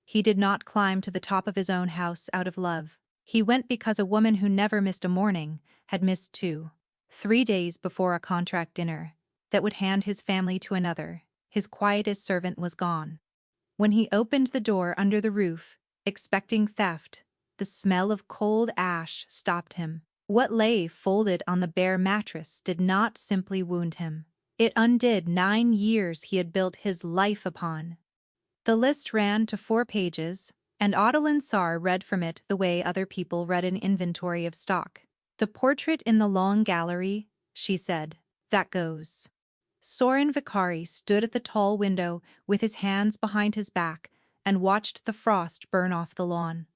He did not climb to the top of his own house out of love. He went because a woman who never missed a morning had missed 3 days before a contract dinner that would hand his family to another. His quietest servant was gone. When he opened the door under the roof, expecting theft, the smell of cold ash stopped him. What lay folded on the bare mattress did not simply wound him. It undid 9 years he had built his life upon. The list ran to 4 pages, and Adeline Sar read from it the way other people read an inventory of stock. "The portrait in the long gallery," she said, "that goes." Soren Vicari stood at the tall window with his hands behind his back and watched the frost burn off the lawn.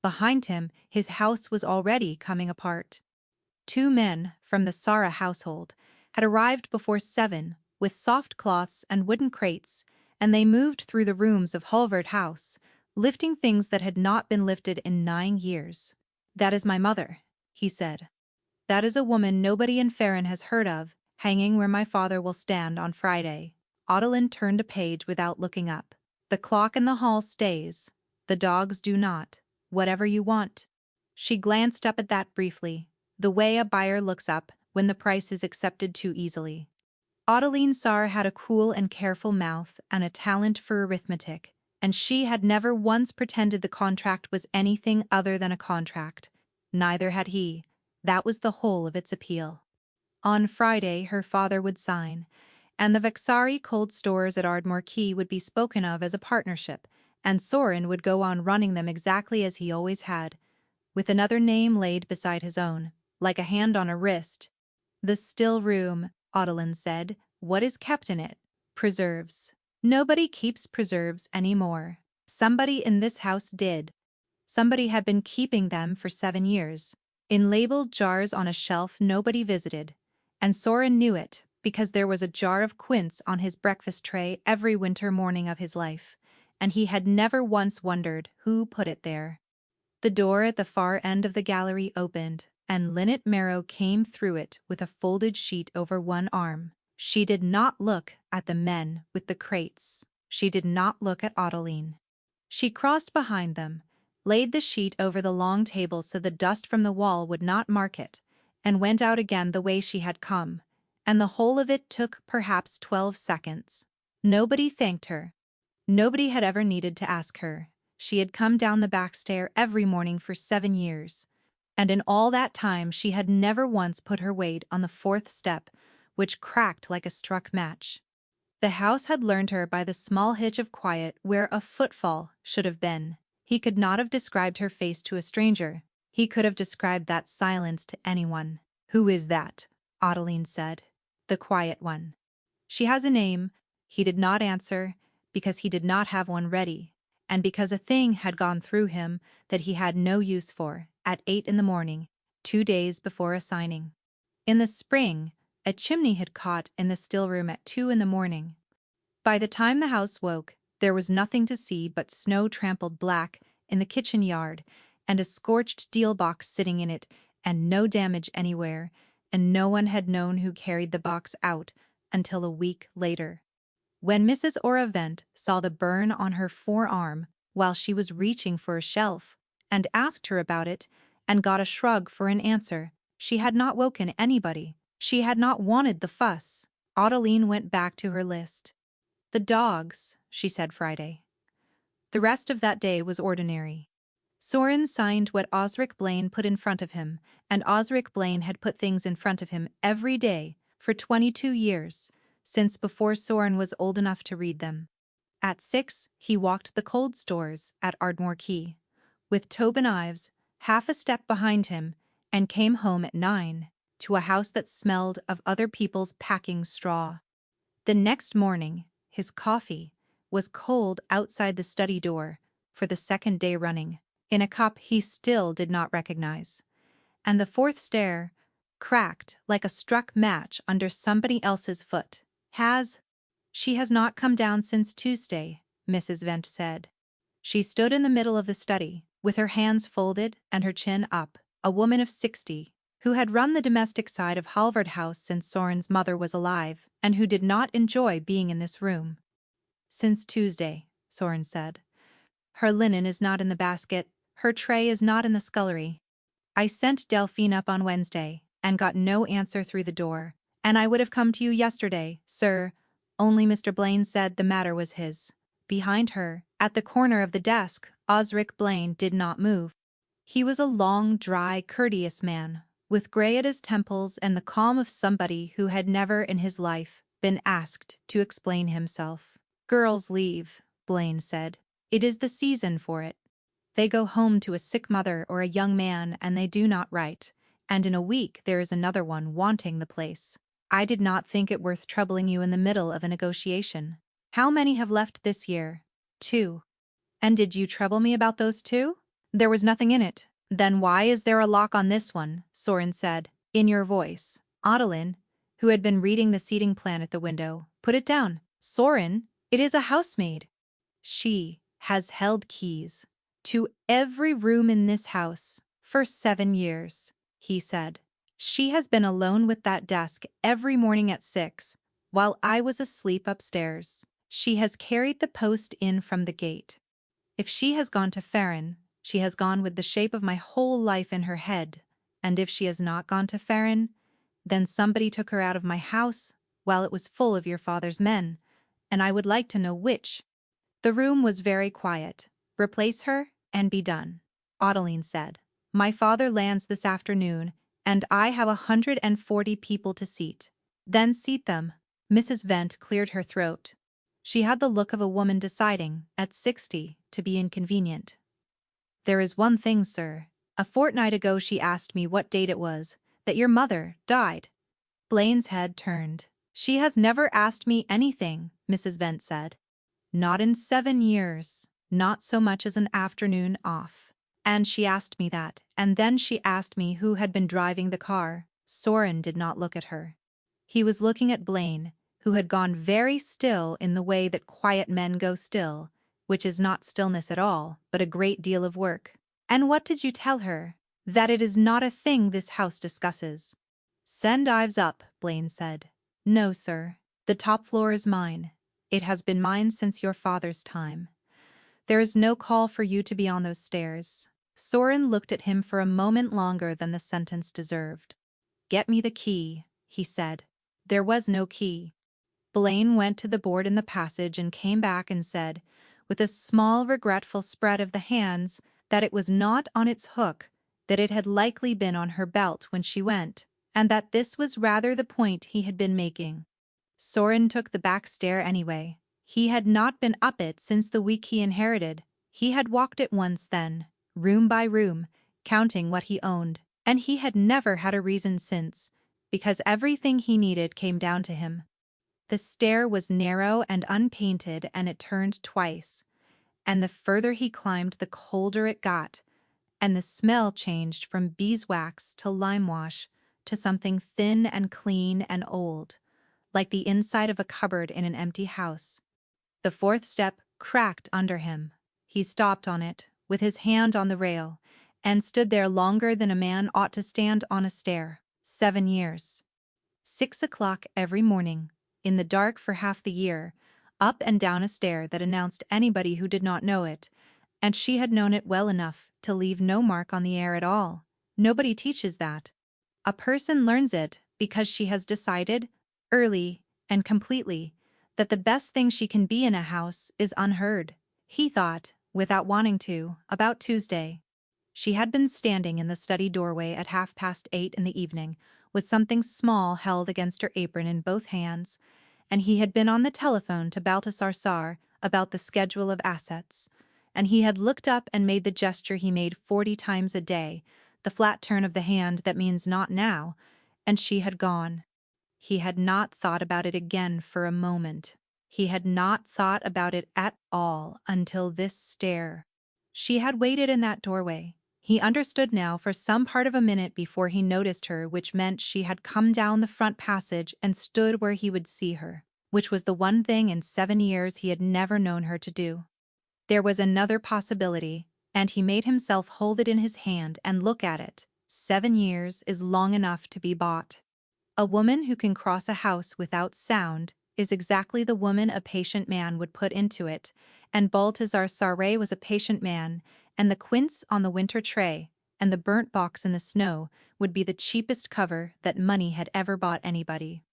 Behind him, his house was already coming apart. 2 men from the Sara household had arrived before 7 with soft cloths and wooden crates, and they moved through the rooms of Halvard House, lifting things that had not been lifted in 9 years. "That is my mother," he said. "That is a woman nobody in Farron has heard of, hanging where my father will stand on Friday." Adeline turned a page without looking up. "The clock in the hall stays. The dogs do not. Whatever you want." She glanced up at that briefly, the way a buyer looks up when the price is accepted too easily. Adeline Sar had a cool and careful mouth and a talent for arithmetic, and she had never once pretended the contract was anything other than a contract. Neither had he. That was the whole of its appeal. On Friday her father would sign, and the Vexari cold stores at Ardmore Quay would be spoken of as a partnership, and Soren would go on running them exactly as he always had, with another name laid beside his own, like a hand on a wrist. "The still room," Adeline said. "What is kept in it?" "Preserves." "Nobody keeps preserves anymore." Somebody in this house did. Somebody had been keeping them for 7 years, in labeled jars on a shelf nobody visited, and Soren knew it because there was a jar of quince on his breakfast tray every winter morning of his life, and he had never once wondered who put it there. The door at the far end of the gallery opened, and Lynette Marrow came through it with a folded sheet over one arm. She did not look at the men with the crates. She did not look at Adeline. She crossed behind them, laid the sheet over the long table so the dust from the wall would not mark it, and went out again the way she had come, and the whole of it took perhaps 12 seconds. Nobody thanked her. Nobody had ever needed to ask her. She had come down the back stair every morning for 7 years, and in all that time she had never once put her weight on the 4th step, which cracked like a struck match. The house had learned her by the small hitch of quiet where a footfall should have been. He could not have described her face to a stranger. He could have described that silence to anyone. "Who is that?" Adeline said. "The quiet one." "She has a name." He did not answer, because he did not have one ready, and because a thing had gone through him that he had no use for, at 8 in the morning, 2 days before a signing. In the spring, a chimney had caught in the still room at 2 in the morning. By the time the house woke, there was nothing to see but snow trampled black in the kitchen yard, and a scorched deal box sitting in it, and no damage anywhere, and no one had known who carried the box out until a week later. When Mrs. Oravent saw the burn on her forearm while she was reaching for a shelf, and asked her about it, and got a shrug for an answer, she had not woken anybody. She had not wanted the fuss. Adeline went back to her list. "The dogs," she said Friday. The rest of that day was ordinary. Soren signed what Osric Blaine put in front of him, and Osric Blaine had put things in front of him every day for 22 years, since before Soren was old enough to read them. At 6, he walked the cold stores at Ardmore Quay, with Tobin Ives half a step behind him, and came home at 9, to a house that smelled of other people's packing straw. The next morning, his coffee was cold outside the study door for the 2nd day running, in a cup he still did not recognize, and the 4th stair cracked like a struck match under somebody else's foot. She has not come down since Tuesday," Mrs. Vent said. She stood in the middle of the study, with her hands folded and her chin up, a woman of 60, who had run the domestic side of Halvard House since Soren's mother was alive, and who did not enjoy being in this room. "Since Tuesday," Soren said. Her linen is not in the basket, her tray is not in the scullery. I sent Delphine up on Wednesday, and got no answer through the door, and I would have come to you yesterday, sir, only Mr. Blaine said the matter was his. Behind her, at the corner of the desk, Osric Blaine did not move. He was a long, dry, courteous man, with gray at his temples and the calm of somebody who had never in his life been asked to explain himself. Girls leave, Blaine said. It is the season for it. They go home to a sick mother or a young man and they do not write, and in a week there is another one wanting the place. I did not think it worth troubling you in the middle of a negotiation. How many have left this year? 2. And did you trouble me about those 2? There was nothing in it. Then why is there a lock on this one? Soren said, in your voice. Adeline, who had been reading the seating plan at the window, put it down. Soren, it is a housemaid. She has held keys to every room in this house for 7 years, he said. She has been alone with that desk every morning at 6, while I was asleep upstairs. She has carried the post in from the gate. If she has gone to Farron, she has gone with the shape of my whole life in her head, and if she has not gone to Farron, then somebody took her out of my house while it was full of your father's men, and I would like to know which. The room was very quiet. Replace her, and be done, Adeline said. My father lands this afternoon, and I have 140 people to seat. Then seat them. Mrs. Vent cleared her throat. She had the look of a woman deciding, at 60, to be inconvenient. There is one thing, sir. A fortnight ago she asked me what date it was that your mother died. Blaine's head turned. She has never asked me anything, Mrs. Vent said. Not in 7 years, not so much as an afternoon off. And she asked me that, and then she asked me who had been driving the car. Soren did not look at her. He was looking at Blaine, who had gone very still in the way that quiet men go still, which is not stillness at all, but a great deal of work. And what did you tell her? That it is not a thing this house discusses. Send Ives up, Blaine said. No, sir. The top floor is mine. It has been mine since your father's time. There is no call for you to be on those stairs. Soren looked at him for a moment longer than the sentence deserved. Get me the key, he said. There was no key. Blaine went to the board in the passage and came back and said, with a small regretful spread of the hands, that it was not on its hook, that it had likely been on her belt when she went, and that this was rather the point he had been making. Soren took the back stair anyway. He had not been up it since the week he inherited. He had walked it once then, room by room, counting what he owned, and he had never had a reason since, because everything he needed came down to him. The stair was narrow and unpainted, and it turned twice, and the further he climbed the colder it got, and the smell changed from beeswax to limewash to something thin and clean and old, like the inside of a cupboard in an empty house. The fourth step cracked under him. He stopped on it, with his hand on the rail, and stood there longer than a man ought to stand on a stair. 7 years. 6 o'clock every morning, in the dark for half the year, up and down a stair that announced anybody who did not know it, and she had known it well enough to leave no mark on the air at all. Nobody teaches that. A person learns it because she has decided, early and completely, that the best thing she can be in a house is unheard. He thought, without wanting to, about Tuesday. She had been standing in the study doorway at 8:30 in the evening, with something small held against her apron in both hands, and he had been on the telephone to Baltasar Sar about the schedule of assets, and he had looked up and made the gesture he made 40 times a day, the flat turn of the hand that means not now, and she had gone. He had not thought about it again for a moment. He had not thought about it at all until this stare. She had waited in that doorway. He understood now for some part of a minute before he noticed her, which meant she had come down the front passage and stood where he would see her, which was the one thing in 7 years he had never known her to do. There was another possibility, and he made himself hold it in his hand and look at it. 7 years is long enough to be bought. A woman who can cross a house without sound is exactly the woman a patient man would put into it, And Baltazar Sarre was a patient man, and the quince on the winter tray, and the burnt box in the snow would be the cheapest cover that money had ever bought anybody.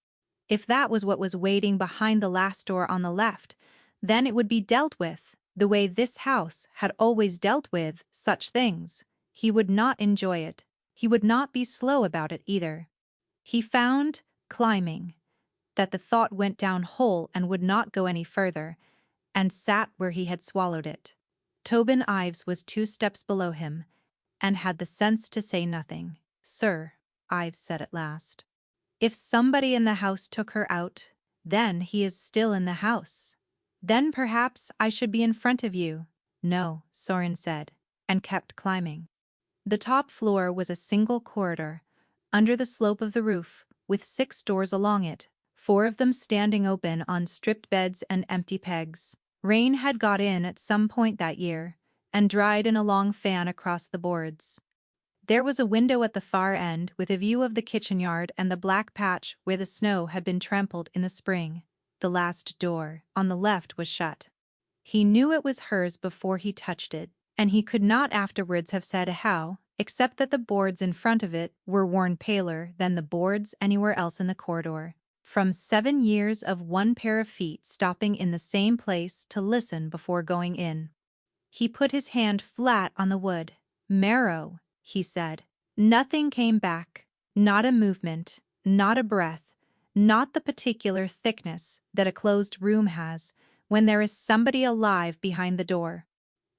If that was what was waiting behind the last door on the left, then it would be dealt with, the way this house had always dealt with such things. He would not enjoy it. He would not be slow about it either. He found, climbing, that the thought went down whole and would not go any further, and sat where he had swallowed it. Tobin Ives was 2 steps below him, and had the sense to say nothing. "Sir," Ives said at last. "If somebody in the house took her out, then he is still in the house. Then perhaps I should be in front of you." "No," Soren said, and kept climbing. The top floor was a single corridor, under the slope of the roof, with 6 doors along it, 4 of them standing open on stripped beds and empty pegs. Rain had got in at some point that year, and dried in a long fan across the boards. There was a window at the far end with a view of the kitchen yard and the black patch where the snow had been trampled in the spring. The last door, on the left, was shut. He knew it was hers before he touched it, and he could not afterwards have said how, except that the boards in front of it were worn paler than the boards anywhere else in the corridor, from 7 years of one pair of feet stopping in the same place to listen before going in. He put his hand flat on the wood. "Marrow," he said. Nothing came back, not a movement, not a breath, not the particular thickness that a closed room has when there is somebody alive behind the door.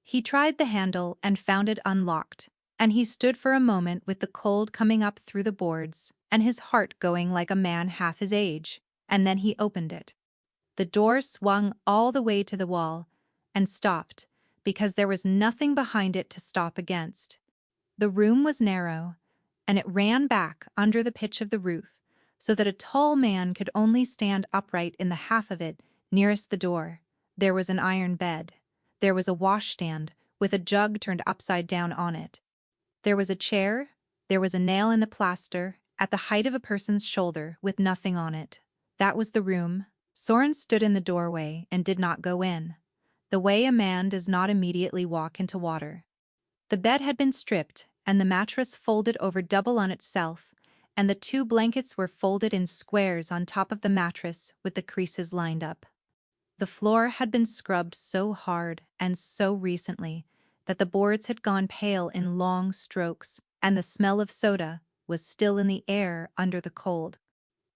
He tried the handle and found it unlocked, and he stood for a moment with the cold coming up through the boards and his heart going like a man half his age, and then he opened it. The door swung all the way to the wall and stopped because there was nothing behind it to stop against. The room was narrow, and it ran back under the pitch of the roof so that a tall man could only stand upright in the half of it nearest the door. There was an iron bed. There was a washstand with a jug turned upside down on it. There was a chair. There was a nail in the plaster at the height of a person's shoulder with nothing on it. That was the room. Soren stood in the doorway and did not go in, the way a man does not immediately walk into water. The bed had been stripped and the mattress folded over double on itself, and the 2 blankets were folded in squares on top of the mattress with the creases lined up. The floor had been scrubbed so hard and so recently that the boards had gone pale in long strokes, and the smell of soda was still in the air under the cold.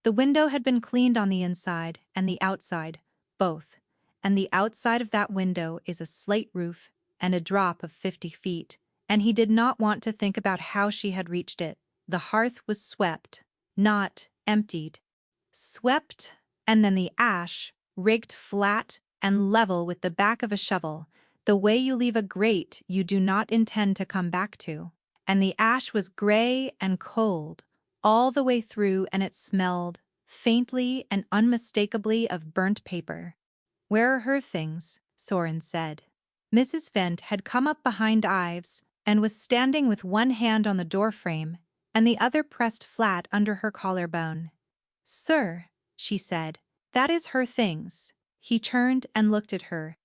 The window had been cleaned on the inside and the outside, both, and the outside of that window is a slate roof and a drop of 50 feet, and he did not want to think about how she had reached it. The hearth was swept, not emptied. Swept, and then the ash, rigged flat and level with the back of a shovel, the way you leave a grate you do not intend to come back to. And the ash was gray and cold all the way through, and it smelled, faintly and unmistakably, of burnt paper. "Where are her things?" Soren said. Mrs. Vent had come up behind Ives and was standing with one hand on the doorframe and the other pressed flat under her collarbone. "Sir," she said, "that is her things." He turned and looked at her.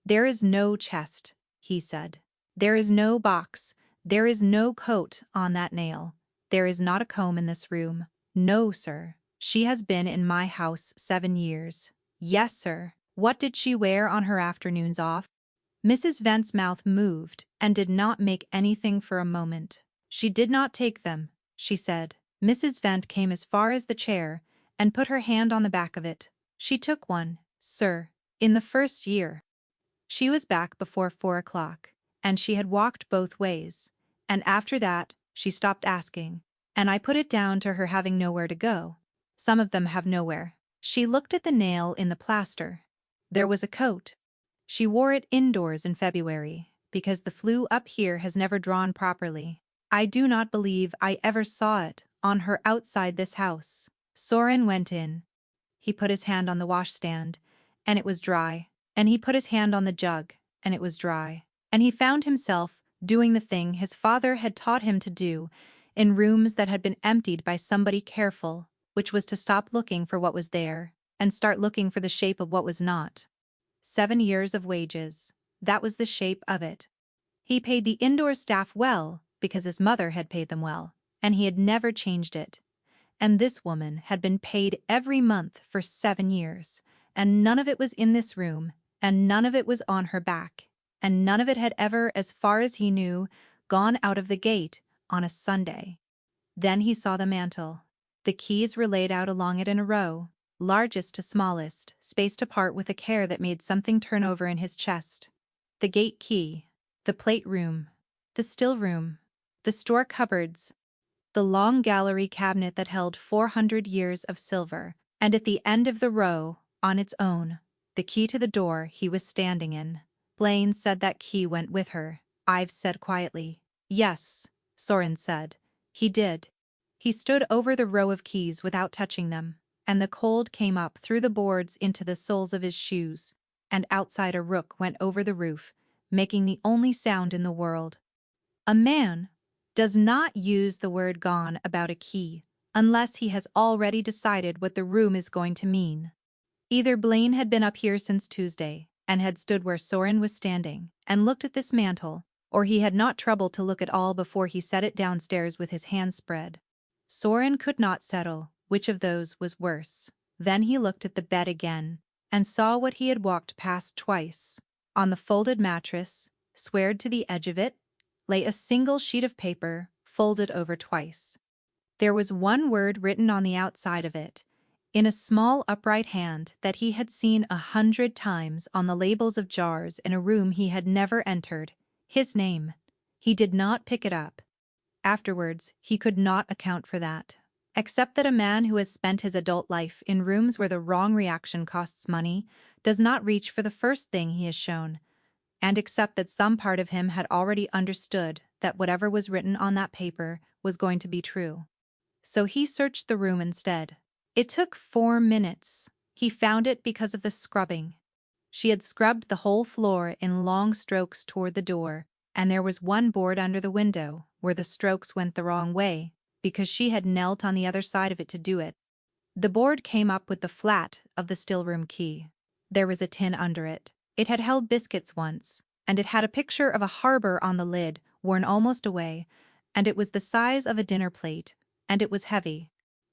"There is no chest," he said. "There is no box. There is no coat on that nail. There is not a comb in this room. No, sir. She has been in my house 7 years. Yes, sir. What did she wear on her afternoons off?" Mrs. Vent's mouth moved and did not make anything for a moment. "She did not take them," she said. Mrs. Vent came as far as the chair and put her hand on the back of it. "She took one, sir, in the first year. She was back before 4 o'clock, and she had walked both ways, and after that she stopped asking, and I put it down to her having nowhere to go. Some of them have nowhere." She looked at the nail in the plaster. There was a coat. She wore it indoors in February, because the flu up here has never drawn properly. I do not believe I ever saw it on her outside this house. Soren went in. He put his hand on the washstand, and it was dry, and he put his hand on the jug, and it was dry, and he found himself doing the thing his father had taught him to do in rooms that had been emptied by somebody careful, which was to stop looking for what was there and start looking for the shape of what was not. 7 years of wages. That was the shape of it. He paid the indoor staff well because his mother had paid them well, and he had never changed it. And this woman had been paid every month for 7 years, and none of it was in this room, and none of it was on her back, and none of it had ever, as far as he knew, gone out of the gate on a Sunday. Then he saw the mantel. The keys were laid out along it in a row, largest to smallest, spaced apart with a care that made something turn over in his chest. The gate key, the plate room, the still room, the store cupboards, the long gallery cabinet that held 400 years of silver, and at the end of the row, on its own, the key to the door he was standing in. Blaine said that key went with her. Ives said quietly. Yes, Soren said. He did. He stood over the row of keys without touching them, and the cold came up through the boards into the soles of his shoes, and outside a rook went over the roof, making the only sound in the world. A man does not use the word gone about a key unless he has already decided what the room is going to mean. Either Blaine had been up here since Tuesday and had stood where Soren was standing and looked at this mantle, or he had not troubled to look at all before he set it downstairs with his hands spread. Soren could not settle which of those was worse. Then he looked at the bed again and saw what he had walked past twice. On the folded mattress, squared to the edge of it, lay a single sheet of paper folded over twice. There was one word written on the outside of it, in a small upright hand that he had seen 100 times on the labels of jars in a room he had never entered. His name. He did not pick it up. Afterwards, he could not account for that, except that a man who has spent his adult life in rooms where the wrong reaction costs money does not reach for the first thing he is shown, and except that some part of him had already understood that whatever was written on that paper was going to be true. So he searched the room instead. It took 4 minutes. He found it because of the scrubbing. She had scrubbed the whole floor in long strokes toward the door, and there was one board under the window where the strokes went the wrong way, because she had knelt on the other side of it to do it. The board came up with the flat of the stillroom key. There was a tin under it. It had held biscuits once, and it had a picture of a harbor on the lid, worn almost away, and it was the size of a dinner plate, and it was heavy.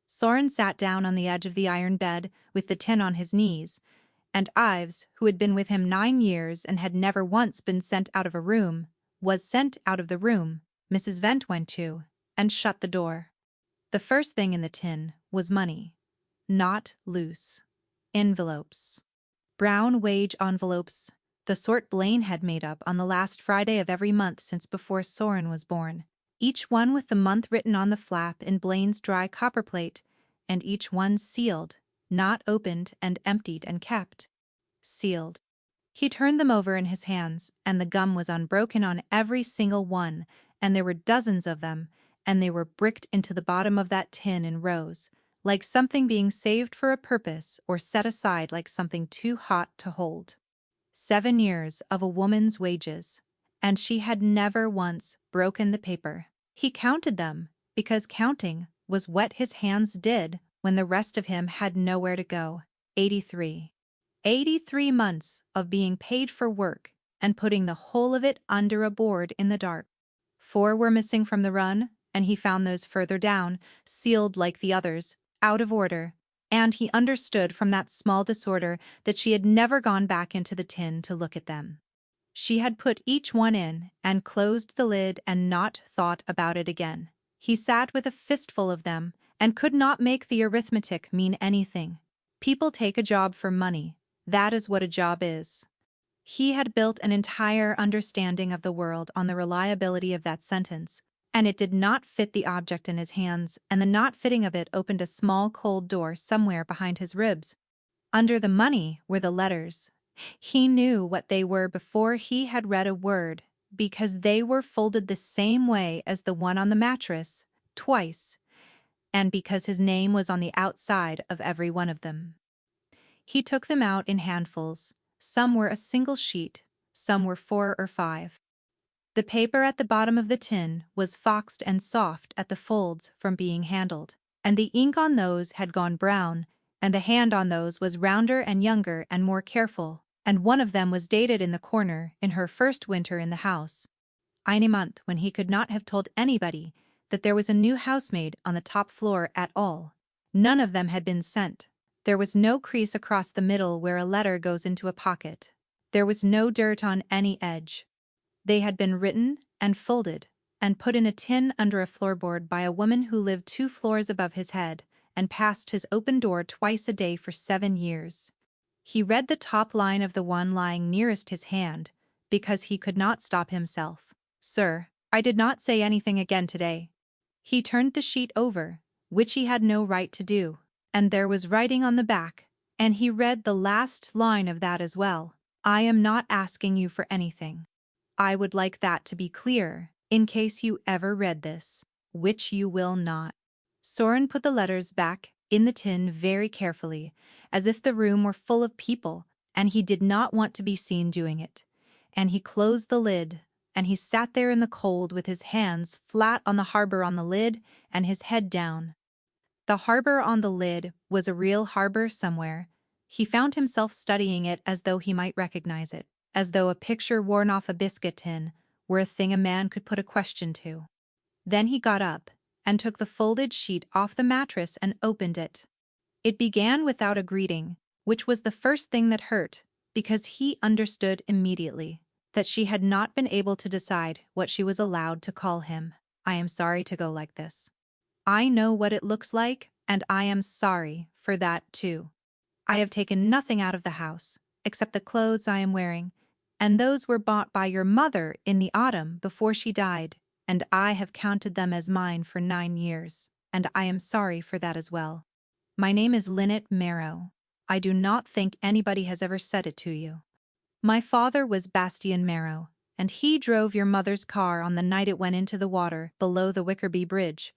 Soren sat down on the edge of the iron bed with the tin on his knees, and Ives, who had been with him 9 years and had never once been sent out of a room, was sent out of the room Mrs. Vent went to, and shut the door. The first thing in the tin was money. Not loose. Envelopes. Brown wage envelopes, the sort Blaine had made up on the last Friday of every month since before Soren was born, each one with the month written on the flap in Blaine's dry copperplate, and each one sealed, not opened and emptied and kept. Sealed. He turned them over in his hands, and the gum was unbroken on every single one, and there were dozens of them, and they were bricked into the bottom of that tin in rows, like something being saved for a purpose or set aside like something too hot to hold. 7 years of a woman's wages, and she had never once broken the paper. He counted them, because counting was what his hands did when the rest of him had nowhere to go. 83. 83 months of being paid for work and putting the whole of it under a board in the dark. 4 were missing from the run, and he found those further down, sealed like the others, out of order, and he understood from that small disorder that she had never gone back into the tin to look at them. She had put each one in and closed the lid and not thought about it again. He sat with a fistful of them and could not make the arithmetic mean anything. People take a job for money. That is what a job is. He had built an entire understanding of the world on the reliability of that sentence, and it did not fit the object in his hands, and the not fitting of it opened a small cold door somewhere behind his ribs. Under the money were the letters. He knew what they were before he had read a word, because they were folded the same way as the one on the mattress, twice, and because his name was on the outside of every one of them. He took them out in handfuls. Some were a single sheet, some were 4 or 5. The paper at the bottom of the tin was foxed and soft at the folds from being handled, and the ink on those had gone brown, and the hand on those was rounder and younger and more careful, and one of them was dated in the corner in her first winter in the house. In a month when he could not have told anybody that there was a new housemaid on the top floor at all. None of them had been sent. There was no crease across the middle where a letter goes into a pocket. There was no dirt on any edge. They had been written and folded and put in a tin under a floorboard by a woman who lived 2 floors above his head and passed his open door twice a day for 7 years. He read the top line of the one lying nearest his hand because he could not stop himself. "Sir, I did not say anything again today." He turned the sheet over, which he had no right to do, and there was writing on the back, and he read the last line of that as well. "I am not asking you for anything. I would like that to be clear, in case you ever read this, which you will not." Soren put the letters back in the tin very carefully, as if the room were full of people, and he did not want to be seen doing it. And he closed the lid, and he sat there in the cold with his hands flat on the harbor on the lid and his head down. The harbor on the lid was a real harbor somewhere. He found himself studying it as though he might recognize it, as though a picture worn off a biscuit tin were a thing a man could put a question to. Then he got up and took the folded sheet off the mattress and opened it. It began without a greeting, which was the first thing that hurt, because he understood immediately that she had not been able to decide what she was allowed to call him. "I am sorry to go like this. I know what it looks like, and I am sorry for that too. I have taken nothing out of the house, except the clothes I am wearing, and those were bought by your mother in the autumn before she died, and I have counted them as mine for 9 years, and I am sorry for that as well. My name is Lynette Marrow. I do not think anybody has ever said it to you. My father was Bastian Marrow, and he drove your mother's car on the night it went into the water below the Wickerby Bridge,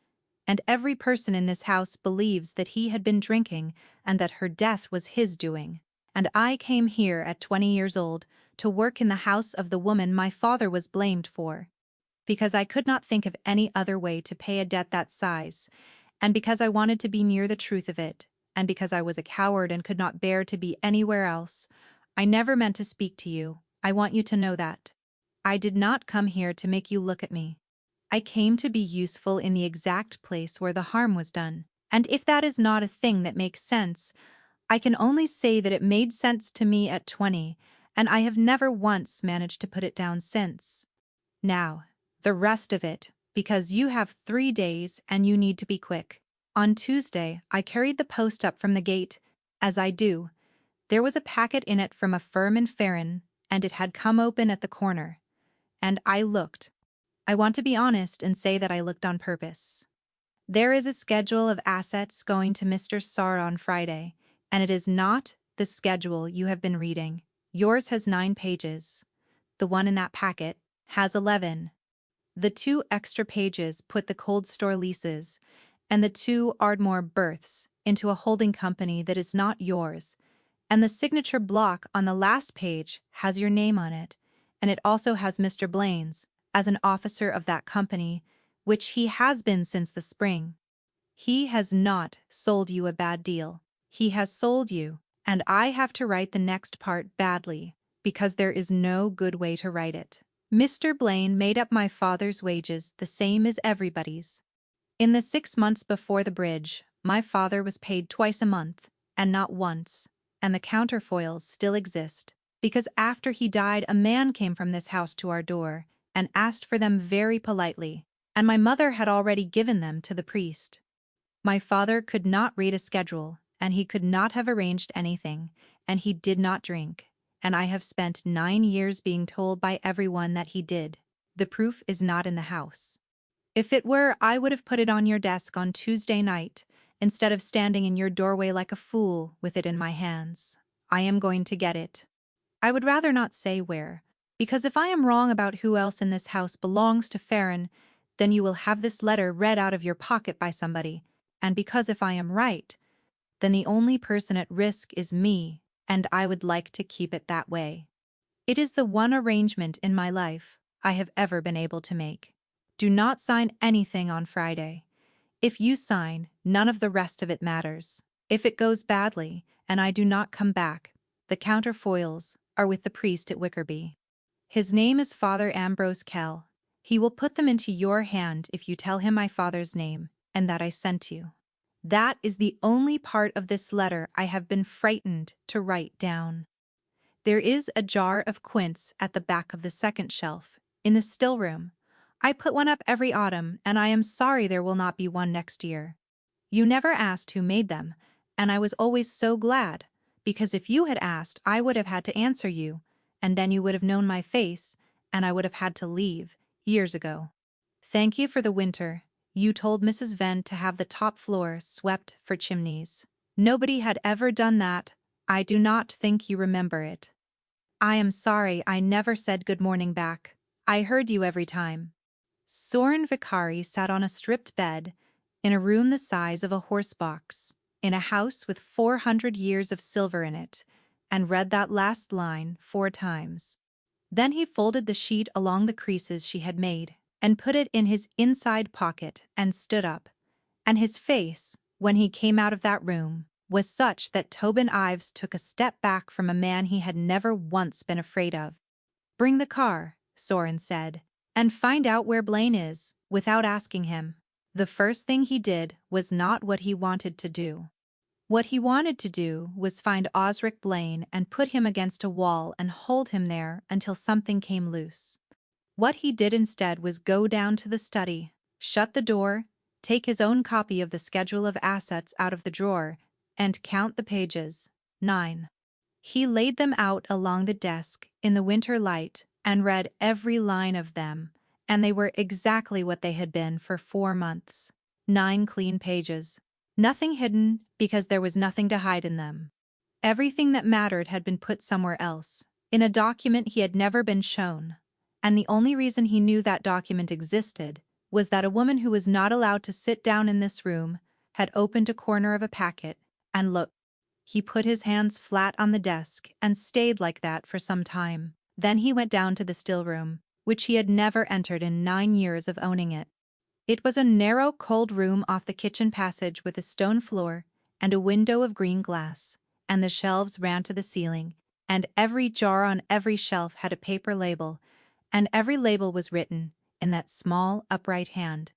and every person in this house believes that he had been drinking and that her death was his doing. And I came here at 20 years old to work in the house of the woman my father was blamed for, because I could not think of any other way to pay a debt that size, and because I wanted to be near the truth of it, and because I was a coward and could not bear to be anywhere else. I never meant to speak to you. I want you to know that. I did not come here to make you look at me. I came to be useful in the exact place where the harm was done, and if that is not a thing that makes sense, I can only say that it made sense to me at 20, and I have never once managed to put it down since. Now, the rest of it, because you have 3 days and you need to be quick. On Tuesday, I carried the post up from the gate, as I do. There was a packet in it from a firm in Farron, and it had come open at the corner. And I looked. I want to be honest and say that I looked on purpose. There is a schedule of assets going to Mr. Sarr on Friday, and it is not the schedule you have been reading. Yours has 9 pages. The one in that packet has 11. The 2 extra pages put the cold store leases and the 2 Ardmore berths into a holding company that is not yours, and the signature block on the last page has your name on it, and it also has Mr. Blaine's as an officer of that company, which he has been since the spring. He has not sold you a bad deal. He has sold you, and I have to write the next part badly, because there is no good way to write it. Mr. Blaine made up my father's wages the same as everybody's. In the 6 months before the bridge, my father was paid twice a month, and not once, and the counterfoils still exist, because after he died a man came from this house to our door and asked for them very politely, and my mother had already given them to the priest. My father could not read a schedule, and he could not have arranged anything, and he did not drink, and I have spent 9 years being told by everyone that he did. The proof is not in the house. If it were, I would have put it on your desk on Tuesday night, instead of standing in your doorway like a fool with it in my hands. I am going to get it. I would rather not say where, because if I am wrong about who else in this house belongs to Farron, then you will have this letter read out of your pocket by somebody, and because if I am right, then the only person at risk is me, and I would like to keep it that way. It is the one arrangement in my life I have ever been able to make. Do not sign anything on Friday. If you sign, none of the rest of it matters. If it goes badly, and I do not come back, the counterfoils are with the priest at Wickerby. His name is Father Ambrose Kell. He will put them into your hand if you tell him my father's name, and that I sent you. That is the only part of this letter I have been frightened to write down. There is a jar of quince at the back of the second shelf, in the still room. I put one up every autumn, and I am sorry there will not be one next year. You never asked who made them, and I was always so glad, because if you had asked, I would have had to answer you, and then you would have known my face, and I would have had to leave, years ago. Thank you for the winter. You told Mrs. Venn to have the top floor swept for chimneys. Nobody had ever done that. I do not think you remember it. I am sorry I never said good morning back. I heard you every time. Soren Vicari sat on a stripped bed, in a room the size of a horse box, in a house with 400 years of silver in it, and read that last line 4 times. Then he folded the sheet along the creases she had made, and put it in his inside pocket and stood up. And his face, when he came out of that room, was such that Tobin Ives took a step back from a man he had never once been afraid of. Bring the car, Soren said, and find out where Blaine is, without asking him. The first thing he did was not what he wanted to do. What he wanted to do was find Osric Blaine and put him against a wall and hold him there until something came loose. What he did instead was go down to the study, shut the door, take his own copy of the schedule of assets out of the drawer, and count the pages. 9. He laid them out along the desk in the winter light and read every line of them, and they were exactly what they had been for 4 months. 9 clean pages. Nothing hidden, because there was nothing to hide in them. Everything that mattered had been put somewhere else, in a document he had never been shown. And the only reason he knew that document existed was that a woman who was not allowed to sit down in this room had opened a corner of a packet and looked. He put his hands flat on the desk and stayed like that for some time. Then he went down to the still room, which he had never entered in 9 years of owning it. It was a narrow, cold room off the kitchen passage with a stone floor and a window of green glass, and the shelves ran to the ceiling, and every jar on every shelf had a paper label, and every label was written, in that small, upright hand,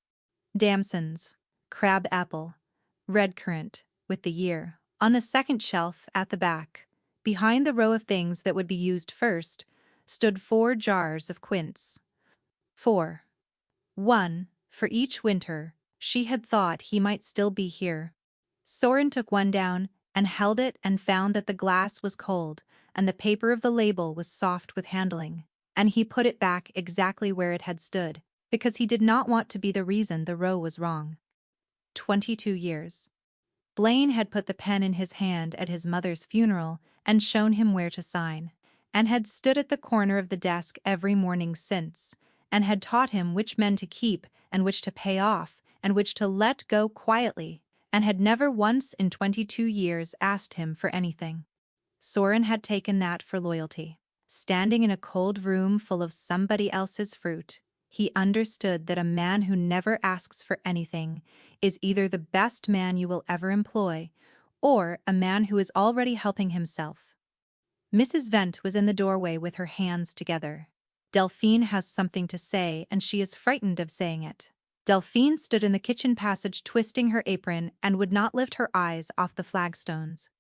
Damson's, crab apple, red currant, with the year. On a second shelf at the back, behind the row of things that would be used first, stood 4 jars of quince. 4. 1 for each winter. She had thought he might still be here. Soren took one down and held it and found that the glass was cold and the paper of the label was soft with handling, and he put it back exactly where it had stood, because he did not want to be the reason the row was wrong. 22 years. Blaine had put the pen in his hand at his mother's funeral and shown him where to sign, and had stood at the corner of the desk every morning since, and had taught him which men to keep and which to pay off and which to let go quietly, and had never once in 22 years asked him for anything. Soren had taken that for loyalty. Standing in a cold room full of somebody else's fruit, he understood that a man who never asks for anything is either the best man you will ever employ, or a man who is already helping himself. Mrs. Vent was in the doorway with her hands together. Delphine has something to say, and she is frightened of saying it. Delphine stood in the kitchen passage twisting her apron and would not lift her eyes off the flagstones.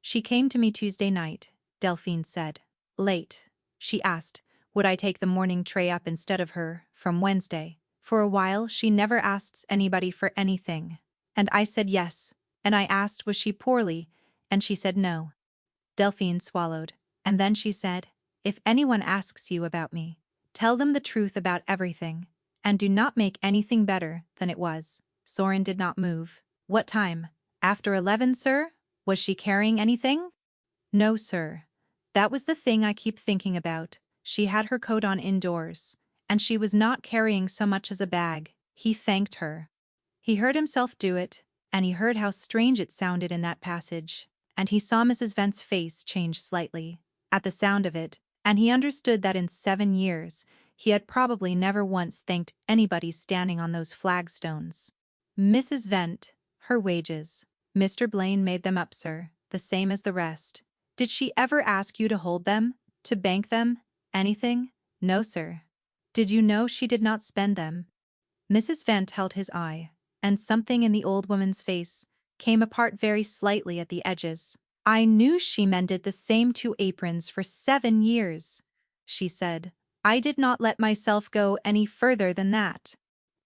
She came to me Tuesday night, Delphine said. Late. She asked, would I take the morning tray up instead of her, from Wednesday? For a while she never asks anybody for anything. And I said yes, and I asked was she poorly, and she said no. Delphine swallowed, and then she said, if anyone asks you about me, tell them the truth about everything, and do not make anything better than it was. Soren did not move. What time? After 11, sir? Was she carrying anything? No, sir. That was the thing I keep thinking about. She had her coat on indoors, and she was not carrying so much as a bag. He thanked her. He heard himself do it, and he heard how strange it sounded in that passage, and he saw Mrs. Vent's face change slightly at the sound of it, and he understood that in 7 years he had probably never once thanked anybody standing on those flagstones. Mrs. Vent, her wages. Mr. Blaine made them up, sir, the same as the rest. Did she ever ask you to hold them? To bank them? Anything? No, sir. Did you know she did not spend them? Mrs. Vent held his eye, and something in the old woman's face came apart very slightly at the edges. I knew she mended the same 2 aprons for 7 years, she said. I did not let myself go any further than that.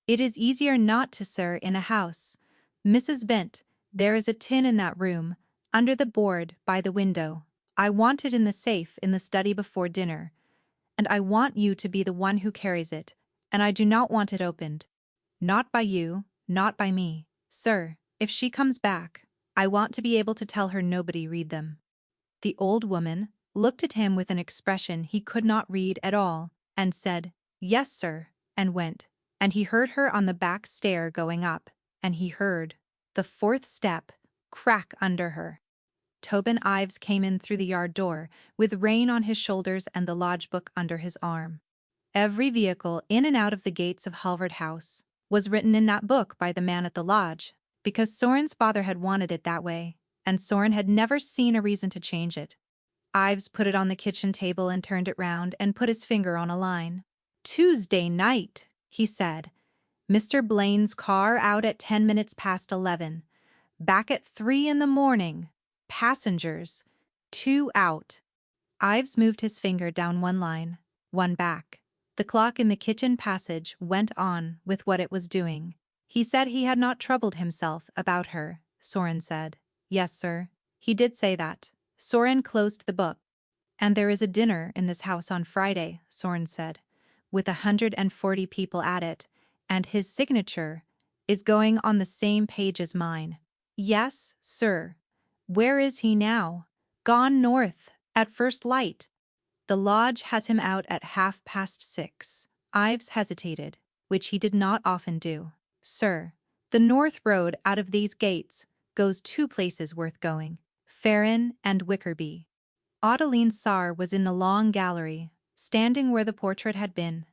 It is easier not to, sir, in a house. Mrs. Vent, there is a tin in that room, under the board by the window. I want it in the safe in the study before dinner, and I want you to be the one who carries it, and I do not want it opened. Not by you, not by me. Sir, if she comes back, I want to be able to tell her nobody read them. The old woman looked at him with an expression he could not read at all, and said, Yes, sir, and went. And he heard her on the back stair going up, and he heard the fourth step crack under her. Tobin Ives came in through the yard door, with Rain on his shoulders and the lodge book under his arm. Every vehicle in and out of the gates of Halvard House was written in that book by the man at the lodge, because Soren's father had wanted it that way, and Soren had never seen a reason to change it. Ives put it on the kitchen table and turned it round and put his finger on a line. Tuesday night, he said. Mr. Blaine's car out at 10 minutes past 11. Back at 3 in the morning. Passengers. 2 out. Ives moved his finger down one line, one back. The clock in the kitchen passage went on with what it was doing. He said he had not troubled himself about her, Soren said. Yes, sir. He did say that. Soren closed the book. And there is a dinner in this house on Friday, Soren said, with 140 people at it, and his signature is going on the same page as mine. Yes, sir. Where is he now? Gone north, at first light. The lodge has him out at 6:30. Ives hesitated, which he did not often do. Sir, the north road out of these gates goes 2 places worth going, Farron and Wickerby. Adeline Sarr was in the long gallery, standing where the portrait had been.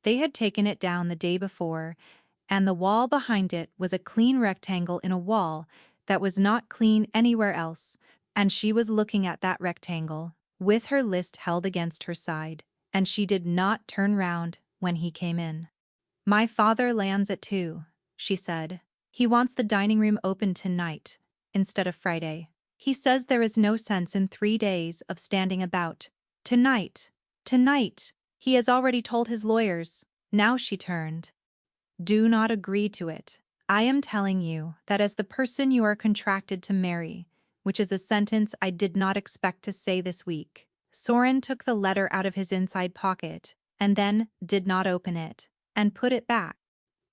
They had taken it down the day before, and the wall behind it was a clean rectangle in a wall that was not clean anywhere else, and she was looking at that rectangle, with her list held against her side, and she did not turn round when he came in. My father lands at 2, she said. He wants the dining room open tonight, instead of Friday. He says there is no sense in 3 days of standing about. Tonight. He has already told his lawyers. Now she turned. Do not agree to it. I am telling you that as the person you are contracted to marry, which is a sentence I did not expect to say this week. Soren took the letter out of his inside pocket, and then did not open it, and put it back.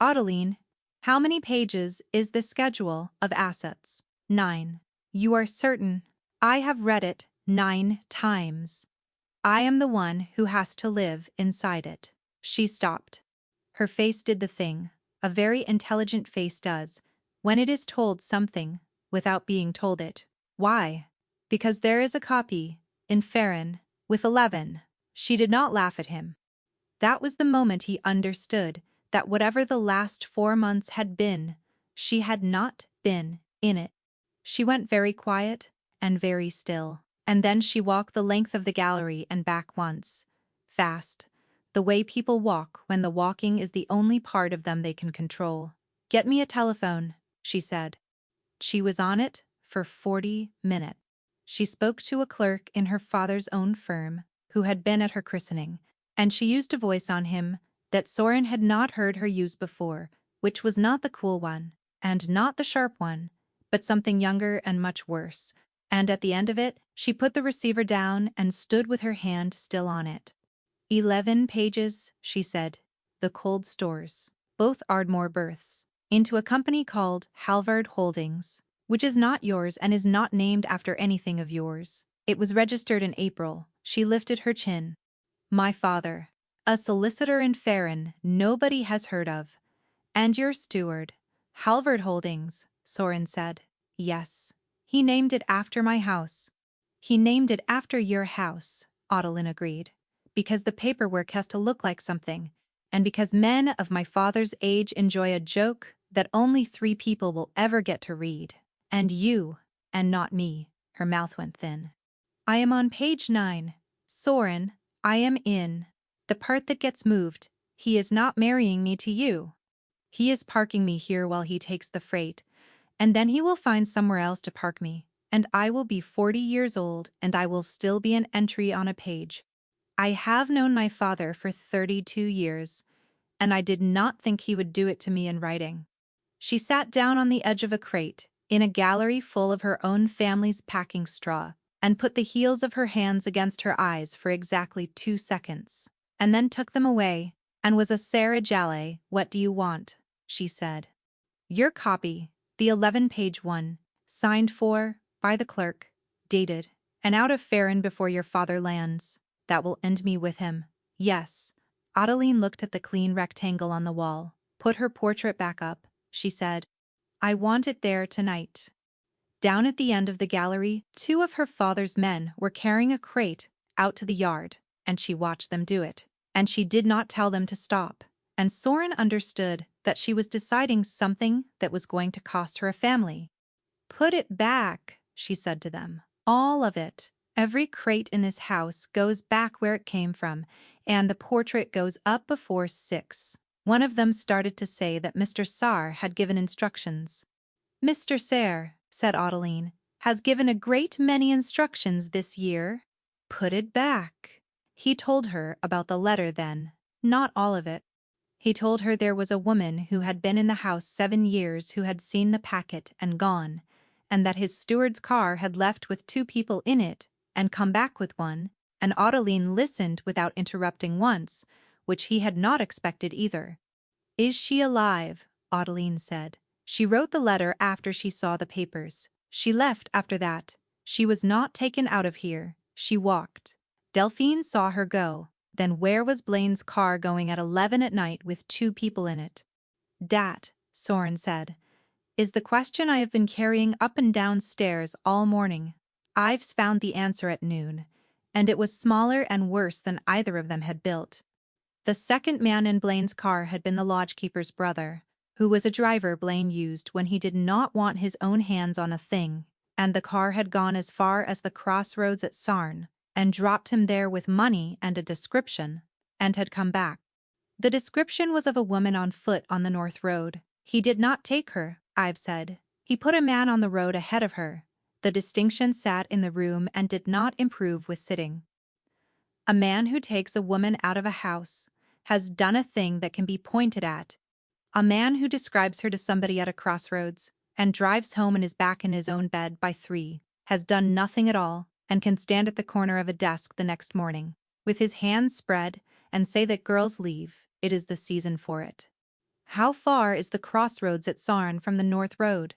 Adeline, how many pages is the schedule of assets? 9. You are certain? I have read it 9 times. I am the one who has to live inside it. She stopped. Her face did the thing a very intelligent face does when it is told something without being told it. Why? Because there is a copy, in Farron, with 11. She did not laugh at him. That was the moment he understood that whatever the last 4 months had been, she had not been in it. She went very quiet and very still, and then she walked the length of the gallery and back once, fast, the way people walk when the walking is the only part of them they can control. Get me a telephone, she said. She was on it for 40 minutes. She spoke to a clerk in her father's own firm, who had been at her christening, and she used a voice on him that Soren had not heard her use before, which was not the cool one, and not the sharp one, but something younger and much worse, and at the end of it, she put the receiver down and stood with her hand still on it. 11 pages, she said. The cold stores, both Ardmore berths, into a company called Halvard Holdings, which is not yours and is not named after anything of yours. It was registered in April. She lifted her chin. My father, a solicitor in Farron nobody has heard of. And your steward, Halvard Holdings, Soren said. Yes. He named it after my house. He named it after your house, Adeline agreed. Because the paperwork has to look like something, and because men of my father's age enjoy a joke that only 3 people will ever get to read. And you, and not me. Her mouth went thin. I am on page 9, Soren, I am in. The part that gets moved. He is not marrying me to you. He is parking me here while he takes the freight, and then he will find somewhere else to park me, and I will be 40 years old and I will still be an entry on a page. I have known my father for 32 years, and I did not think he would do it to me in writing. She sat down on the edge of a crate, in a gallery full of her own family's packing straw, and put the heels of her hands against her eyes for exactly 2 seconds, and then took them away, and was a Sarah Jale. What do you want? She said. Your copy, the 11-page one, signed for, by the clerk, dated, and out of Farron before your father lands. That will end me with him. Yes. Adeline looked at the clean rectangle on the wall, put her portrait back up. She said, I want it there tonight. Down at the end of the gallery, 2 of her father's men were carrying a crate out to the yard, and she watched them do it. And she did not tell them to stop. And Soren understood that she was deciding something that was going to cost her a family. Put it back, she said to them. All of it. Every crate in this house goes back where it came from, and the portrait goes up before 6. One of them started to say that Mr. Saar had given instructions. Mr. Saar, said Adeline, has given a great many instructions this year. Put it back. He told her about the letter then, not all of it. He told her there was a woman who had been in the house 7 years who had seen the packet and gone, and that his steward's car had left with 2 people in it and come back with one, and Adeline listened without interrupting once, which he had not expected either. Is she alive? Adeline said. She wrote the letter after she saw the papers. She left after that. She was not taken out of here. She walked. Delphine saw her go. Then where was Blaine's car going at 11 at night with 2 people in it? Dat, Soren said, is the question I have been carrying up and down stairs all morning. I've found the answer at noon, and it was smaller and worse than either of them had built. The second man in Blaine's car had been the lodgekeeper's brother, who was a driver Blaine used when he did not want his own hands on a thing, and the car had gone as far as the crossroads at Sarn, and dropped him there with money and a description, and had come back. The description was of a woman on foot on the North Road. He did not take her, I've said. He put a man on the road ahead of her. The distinction sat in the room and did not improve with sitting. A man who takes a woman out of a house has done a thing that can be pointed at. A man who describes her to somebody at a crossroads and drives home and is back in his own bed by 3 has done nothing at all and can stand at the corner of a desk the next morning, with his hands spread, and say that girls leave, it is the season for it. How far is the crossroads at Sarn from the North Road?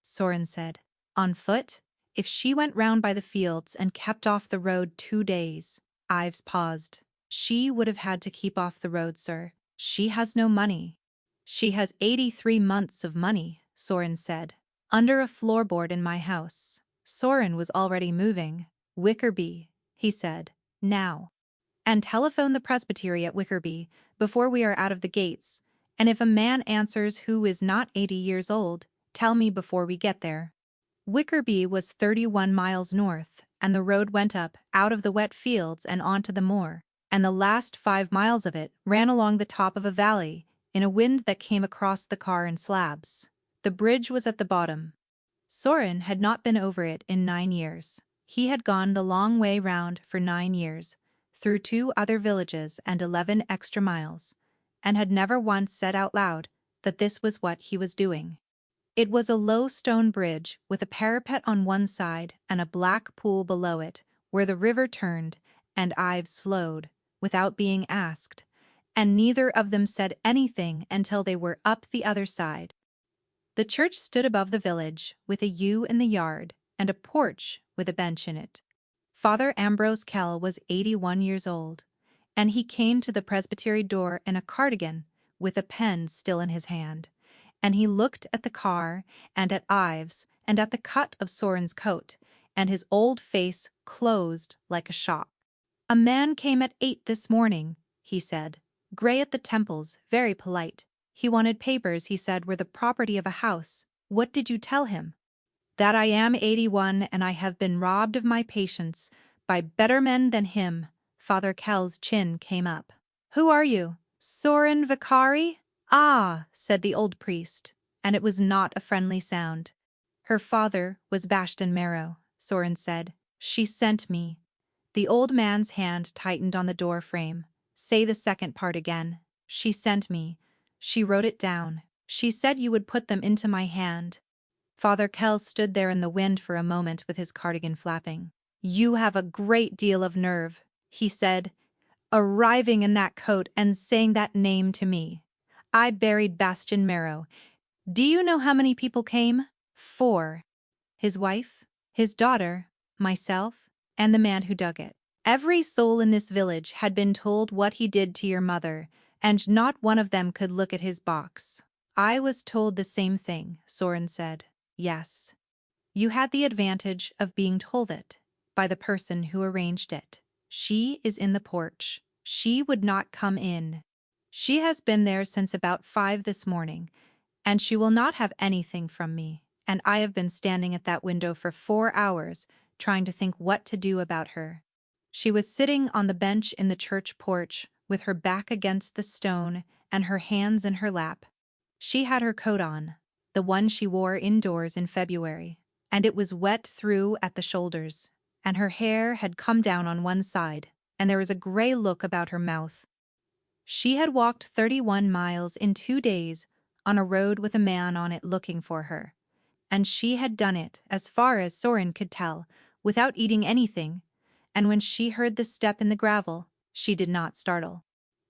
Soren said. On foot? If she went round by the fields and kept off the road 2 days. Ives paused. She would have had to keep off the road, sir. She has no money. She has 83 months of money, Soren said. Under a floorboard in my house. Soren was already moving. Wickerby, he said. Now. And telephone the presbytery at Wickerby before we are out of the gates, and if a man answers who is not 80 years old, tell me before we get there. Wickerby was 31 miles north, and the road went up out of the wet fields and onto the moor, and the last 5 miles of it ran along the top of a valley, in a wind that came across the car in slabs. The bridge was at the bottom. Soren had not been over it in 9 years. He had gone the long way round for 9 years, through 2 other villages and 11 extra miles, and had never once said out loud that this was what he was doing. It was a low stone bridge with a parapet on one side and a black pool below it, where the river turned, and Ives slowed, without being asked, and neither of them said anything until they were up the other side. The church stood above the village, with a yew in the yard, and a porch with a bench in it. Father Ambrose Kell was 81 years old, and he came to the presbytery door in a cardigan, with a pen still in his hand, and he looked at the car, and at Ives, and at the cut of Soren's coat, and his old face closed like a shop. A man came at 8 this morning, he said, grey at the temples, very polite. He wanted papers, he said, were the property of a house. What did you tell him? That I am 81 and I have been robbed of my patience by better men than him, Father Kell's chin came up. "Who are you? Soren Vicari?" "Ah," said the old priest, and it was not a friendly sound. "Her father was Bastian Marrow," Soren said. "She sent me." The old man's hand tightened on the door frame. "Say the second part again." "She sent me. She wrote it down. She said you would put them into my hand." Father Kell stood there in the wind for a moment with his cardigan flapping. "You have a great deal of nerve," he said, "arriving in that coat and saying that name to me. I buried Bastian Marrow. Do you know how many people came? 4. His wife, his daughter, myself, and the man who dug it. Every soul in this village had been told what he did to your mother, and not one of them could look at his box." "I was told the same thing," Soren said. "Yes. You had the advantage of being told it by the person who arranged it. She is in the porch. She would not come in. She has been there since about 5 this morning, and she will not have anything from me, and I have been standing at that window for 4 hours trying to think what to do about her." She was sitting on the bench in the church porch with her back against the stone and her hands in her lap. She had her coat on, the one she wore indoors in February, and it was wet through at the shoulders, and her hair had come down on one side, and there was a gray look about her mouth. She had walked 31 miles in 2 days on a road with a man on it looking for her, and she had done it, as far as Soren could tell, without eating anything, and when she heard the step in the gravel, she did not startle.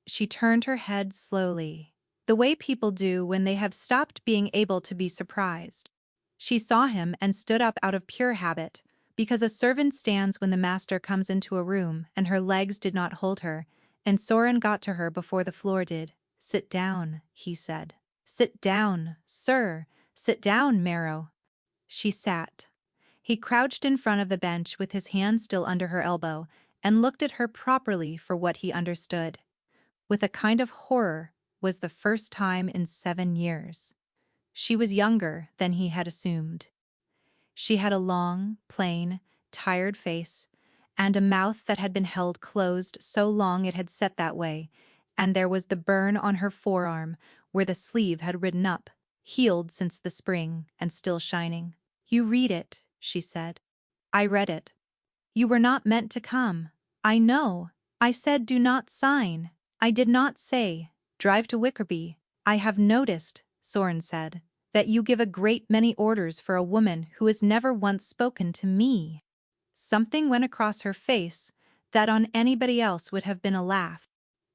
She turned her head slowly, the way people do when they have stopped being able to be surprised. She saw him and stood up out of pure habit, because a servant stands when the master comes into a room, and her legs did not hold her, and Soren got to her before the floor did. "Sit down," he said. "Sit down, sir. Sit down, Marrow." She sat. He crouched in front of the bench with his hand still under her elbow, and looked at her properly for what he understood. With a kind of horror, was the first time in 7 years. She was younger than he had assumed. She had a long, plain, tired face, and a mouth that had been held closed so long it had set that way, and there was the burn on her forearm where the sleeve had ridden up, healed since the spring and still shining. "You read it," she said. "I read it. You were not meant to come. I know. I said do not sign. I did not say, drive to Wickerby. I have noticed," Soren said, "that you give a great many orders for a woman who has never once spoken to me." Something went across her face that on anybody else would have been a laugh.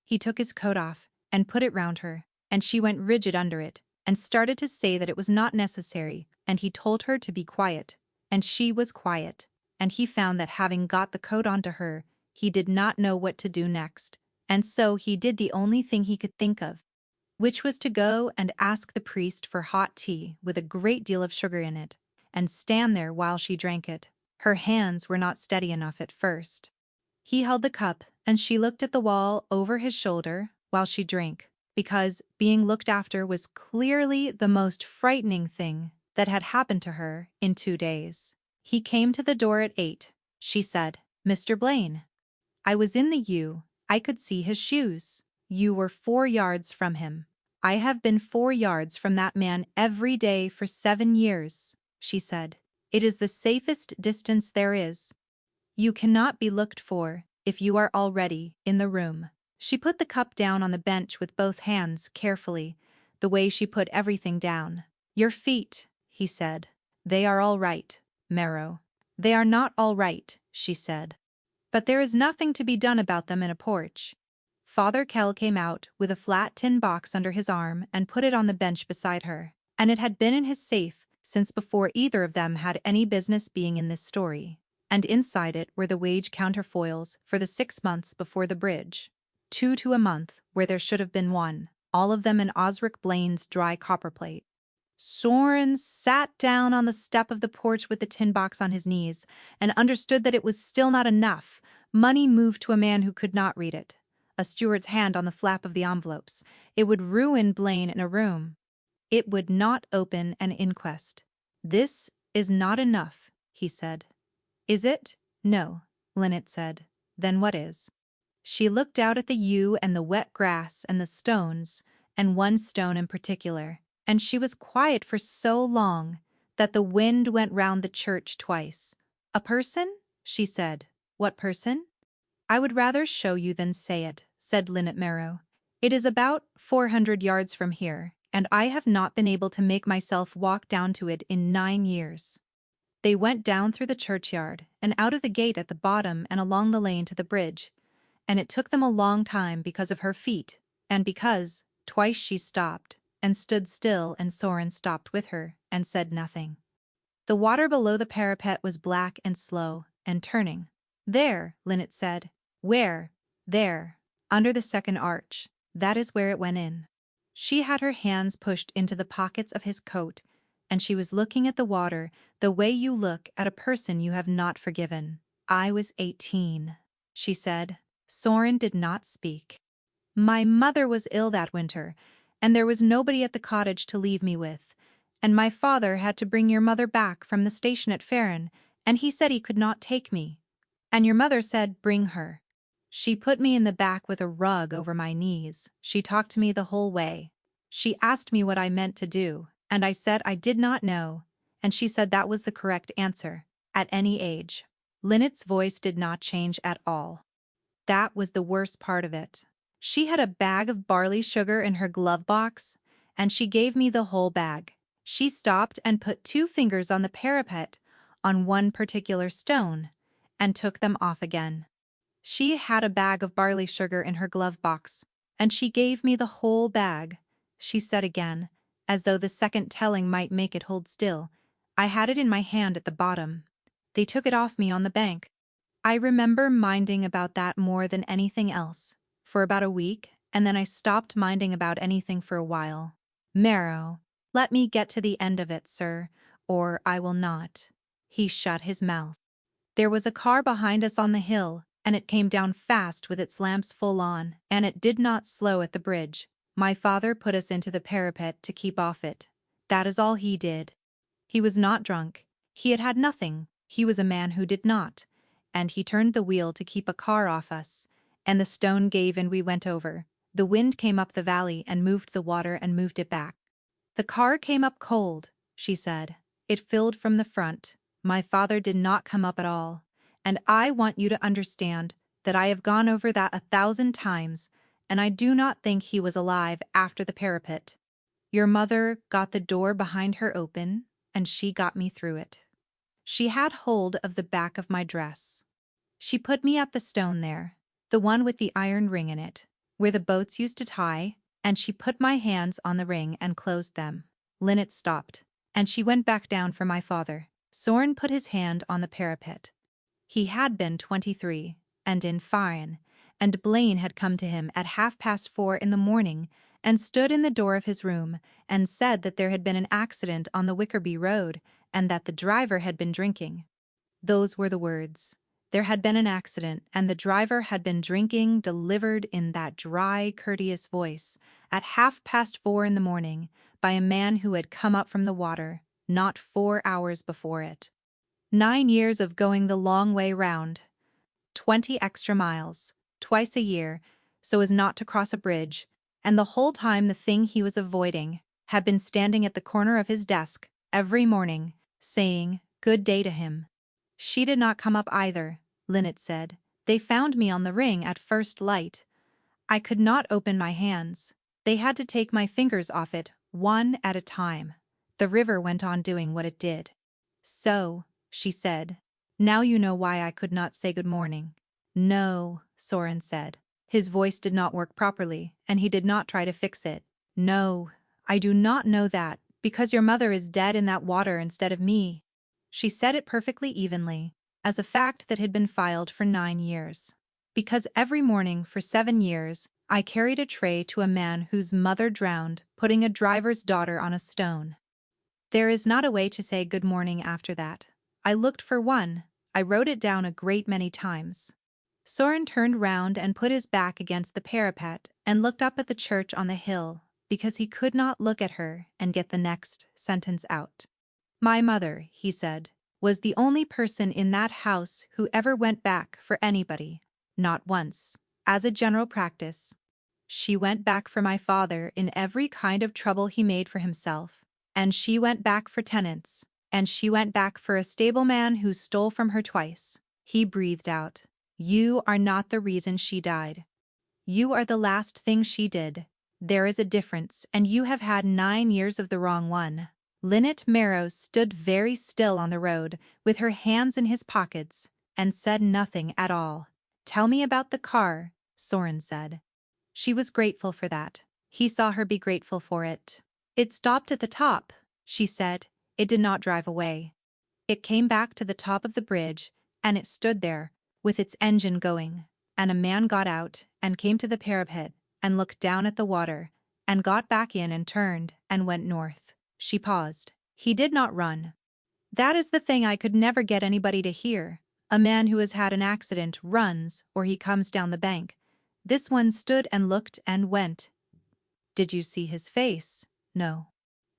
He took his coat off and put it round her, and she went rigid under it, and started to say that it was not necessary, and he told her to be quiet, and she was quiet, and he found that having got the coat onto her, he did not know what to do next, and so he did the only thing he could think of, which was to go and ask the priest for hot tea with a great deal of sugar in it, and stand there while she drank it. Her hands were not steady enough at first. He held the cup, and she looked at the wall over his shoulder while she drank, because being looked after was clearly the most frightening thing that had happened to her in 2 days. "He came to the door at 8, she said. "Mr. Blaine. I was in the U. I could see his shoes. You were 4 yards from him. I have been 4 yards from that man every day for 7 years, she said. It is the safest distance there is. You cannot be looked for if you are already in the room." She put the cup down on the bench with both hands carefully, the way she put everything down. "Your feet," he said. "They are all right, Marrow." "They are not all right," she said. "But there is nothing to be done about them in a porch." Father Kell came out with a flat tin box under his arm and put it on the bench beside her, and it had been in his safe since before either of them had any business being in this story, and inside it were the wage counterfoils for the 6 months before the bridge, 2 to a month where there should have been 1, all of them in Osric Blaine's dry copperplate. Soren sat down on the step of the porch with the tin box on his knees and understood that it was still not enough. Money moved to a man who could not read it. A steward's hand on the flap of the envelopes. It would ruin Blaine in a room. It would not open an inquest. "This is not enough," he said. "Is it?" "No," Lynette said. "Then what is?" She looked out at the yew and the wet grass and the stones, and one stone in particular, and she was quiet for so long that the wind went round the church twice. "A person?" she said. "What person?" "I would rather show you than say it," said Linnet Marrow. "It is about 400 yards from here, and I have not been able to make myself walk down to it in 9 years." They went down through the churchyard, and out of the gate at the bottom and along the lane to the bridge, and it took them a long time because of her feet, and because, twice she stopped, and stood still, and Soren stopped with her, and said nothing. The water below the parapet was black and slow, and turning. "There," Linnet said. "Where?" "There. Under the second arch. That is where it went in." She had her hands pushed into the pockets of his coat, and she was looking at the water the way you look at a person you have not forgiven. "I was 18, she said. Soren did not speak. "My mother was ill that winter, and there was nobody at the cottage to leave me with, and my father had to bring your mother back from the station at Farron, and he said he could not take me. And your mother said, 'Bring her.' She put me in the back with a rug over my knees. She talked to me the whole way. She asked me what I meant to do, and I said I did not know, and she said that was the correct answer, at any age." Linnet's voice did not change at all. That was the worst part of it. She had a bag of barley sugar in her glove box, and she gave me the whole bag. She stopped and put 2 fingers on the parapet on one particular stone, and took them off again. She had a bag of barley sugar in her glove box, and she gave me the whole bag, she said again, as though the second telling might make it hold still. "I had it in my hand at the bottom. They took it off me on the bank." I remember minding about that more than anything else, for about a week, and then I stopped minding about anything for a while. "Marrow, let me get to the end of it, sir, or I will not." He shut his mouth. There was a car behind us on the hill, and it came down fast with its lamps full on, and it did not slow at the bridge. My father put us into the parapet to keep off it. That is all he did. He was not drunk. He had had nothing. He was a man who did not. And he turned the wheel to keep a car off us, and the stone gave and we went over. The wind came up the valley and moved the water and moved it back. "The car came up cold," she said. "It filled from the front. My father did not come up at all. And I want you to understand that I have gone over that 1,000 times, and I do not think he was alive after the parapet. Your mother got the door behind her open, and she got me through it. She had hold of the back of my dress. She put me at the stone there, the one with the iron ring in it, where the boats used to tie, and she put my hands on the ring and closed them." Linnet stopped, and she went back down for my father. Soren put his hand on the parapet. He had been 23, and in Farron, and Blaine had come to him at 4:30 in the morning and stood in the door of his room and said that there had been an accident on the Wickerby Road and that the driver had been drinking. Those were the words. There had been an accident, and the driver had been drinking, delivered in that dry, courteous voice, at 4:30 in the morning, by a man who had come up from the water, not 4 hours before it. 9 years of going the long way round. 20 extra miles, twice a year, so as not to cross a bridge, and the whole time the thing he was avoiding had been standing at the corner of his desk, every morning, saying good day to him. "She did not come up either," Linnet said. "They found me on the ring at first light. I could not open my hands. They had to take my fingers off it, one at a time. The river went on doing what it did." "So," she said, "now you know why I could not say good morning." "No," Soren said. His voice did not work properly, and he did not try to fix it. "No, I do not know that, because your mother is dead in that water instead of me." She said it perfectly evenly, as a fact that had been filed for 9 years. "Because every morning for 7 years I carried a tray to a man whose mother drowned putting a driver's daughter on a stone. There is not a way to say good morning after that. I looked for one. I wrote it down a great many times." Soren turned round and put his back against the parapet and looked up at the church on the hill, because he could not look at her and get the next sentence out. "My mother," he said, "was the only person in that house who ever went back for anybody. Not once. As a general practice, she went back for my father in every kind of trouble he made for himself, and she went back for tenants, and she went back for a stableman who stole from her twice. He breathed out. You are not the reason she died. You are the last thing she did. There is a difference, and you have had 9 years of the wrong one. Lynette Marrows stood very still on the road, with her hands in his pockets, and said nothing at all. Tell me about the car, Soren said. She was grateful for that. He saw her be grateful for it. It stopped at the top, she said. It did not drive away. It came back to the top of the bridge, and it stood there, with its engine going, and a man got out and came to the parapet and looked down at the water, and got back in and turned and went north. She paused. He did not run. That is the thing I could never get anybody to hear. A man who has had an accident runs, or he comes down the bank. This one stood and looked and went. Did you see his face? No.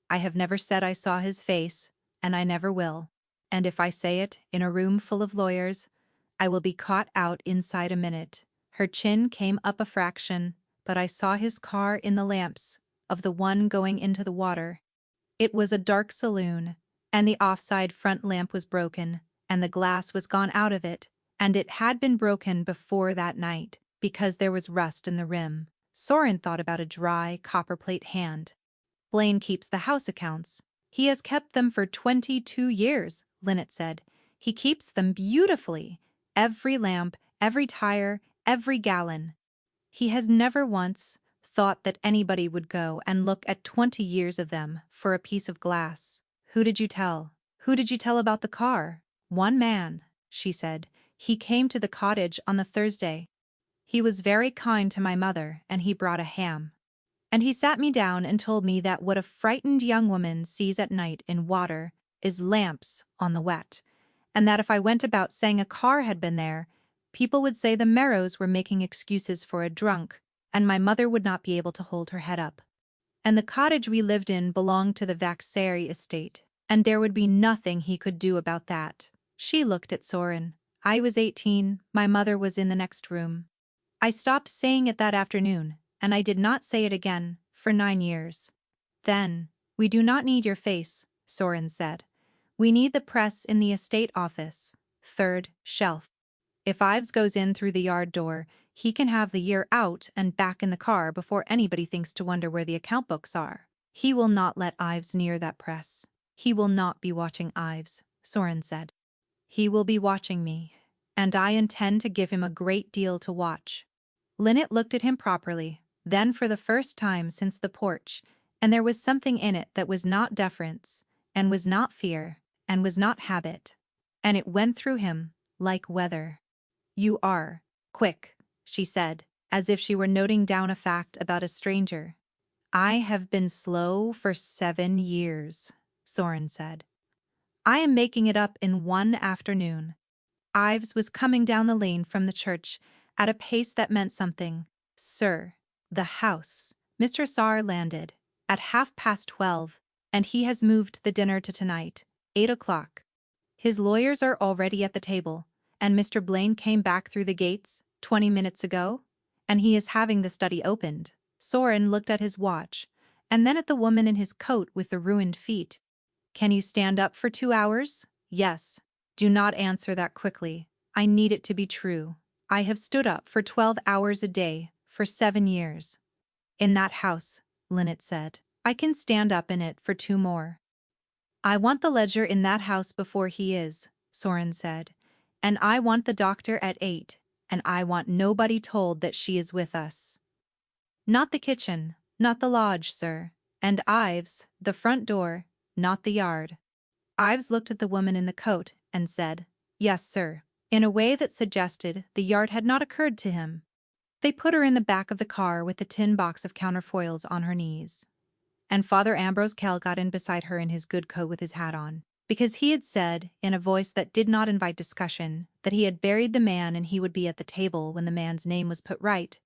I have never said I saw his face, and I never will. And if I say it in a room full of lawyers, I will be caught out inside a minute. Her chin came up a fraction, but I saw his car in the lamps of the one going into the water. It was a dark saloon, and the offside front lamp was broken, and the glass was gone out of it, and it had been broken before that night, because there was rust in the rim. Soren thought about a dry, copperplate hand. Blaine keeps the house accounts. He has kept them for 22 years, Lynette said. He keeps them beautifully. Every lamp, every tire, every gallon. He has never once thought that anybody would go and look at 20 years of them for a piece of glass. Who did you tell? Who did you tell about the car? One man, she said. He came to the cottage on the Thursday. He was very kind to my mother, and he brought a ham. And he sat me down and told me that what a frightened young woman sees at night in water is lamps on the wet, and that if I went about saying a car had been there, people would say the Marrows were making excuses for a drunk, and my mother would not be able to hold her head up. And the cottage we lived in belonged to the Vaxeri estate, and there would be nothing he could do about that. She looked at Soren. I was 18, my mother was in the next room. I stopped saying it that afternoon, and I did not say it again for 9 years. Then, we do not need your face, Soren said. We need the press in the estate office, 3rd shelf. If Ives goes in through the yard door, he can have the year out and back in the car before anybody thinks to wonder where the account books are. He will not let Ives near that press. He will not be watching Ives, Soren said. He will be watching me, and I intend to give him a great deal to watch. Lynette looked at him properly, then for the first time since the porch, and there was something in it that was not deference, and was not fear, and was not habit. And it went through him, like weather. You are quick, she said, as if she were noting down a fact about a stranger. I have been slow for 7 years, Soren said. I am making it up in one afternoon. Ives was coming down the lane from the church at a pace that meant something. Sir, the house. Mr. Saar landed at 12:30, and he has moved the dinner to tonight, 8 o'clock. His lawyers are already at the table, and Mr. Blaine came back through the gates 20 minutes ago, and he is having the study opened. Soren looked at his watch, and then at the woman in his coat with the ruined feet. Can you stand up for 2 hours? Yes. Do not answer that quickly. I need it to be true. I have stood up for 12 hours a day for 7 years. In that house, Lynette said. I can stand up in it for 2 more. I want the ledger in that house before he is, Soren said. And I want the doctor at 8, and I want nobody told that she is with us. Not the kitchen, not the lodge, sir. And Ives, the front door, not the yard. Ives looked at the woman in the coat and said, Yes, sir, in a way that suggested the yard had not occurred to him. They put her in the back of the car with the tin box of counterfoils on her knees. And Father Ambrose Kell got in beside her in his good coat with his hat on, because he had said, in a voice that did not invite discussion, that he had buried the man and he would be at the table when the man's name was put right.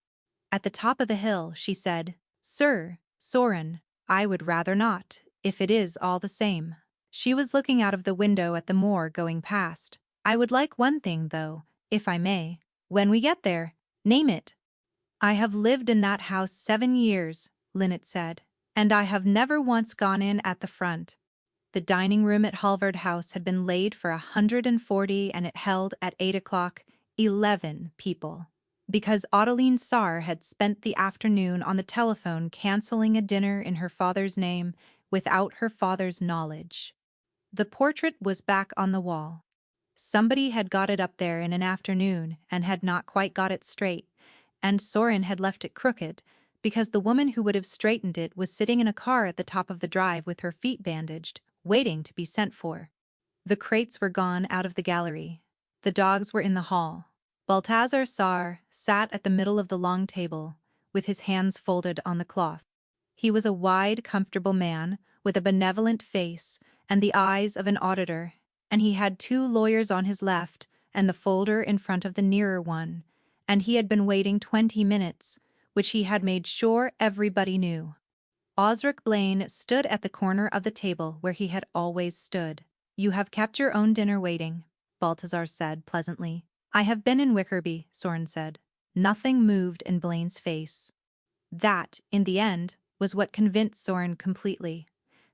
At the top of the hill, she said, Sir, Soren, I would rather not, if it is all the same. She was looking out of the window at the moor going past. I would like one thing, though, if I may. When we get there, name it, I have lived in that house 7 years, Lynette said, and I have never once gone in at the front. The dining room at Halvard House had been laid for 140 and it held at 8 o'clock 11 people. Because Adeline Sarr had spent the afternoon on the telephone canceling a dinner in her father's name without her father's knowledge. The portrait was back on the wall. Somebody had got it up there in an afternoon and had not quite got it straight, and Soren had left it crooked because the woman who would have straightened it was sitting in a car at the top of the drive with her feet bandaged, waiting to be sent for. The crates were gone out of the gallery. The dogs were in the hall. Balthazar Sarr sat at the middle of the long table, with his hands folded on the cloth. He was a wide, comfortable man, with a benevolent face and the eyes of an auditor, and he had 2 lawyers on his left and the folder in front of the nearer one, and he had been waiting 20 minutes, which he had made sure everybody knew. Osric Blaine stood at the corner of the table where he had always stood. "You have kept your own dinner waiting," Balthazar said pleasantly. "I have been in Wickerby," Soren said. Nothing moved in Blaine's face. That, in the end, was what convinced Soren completely.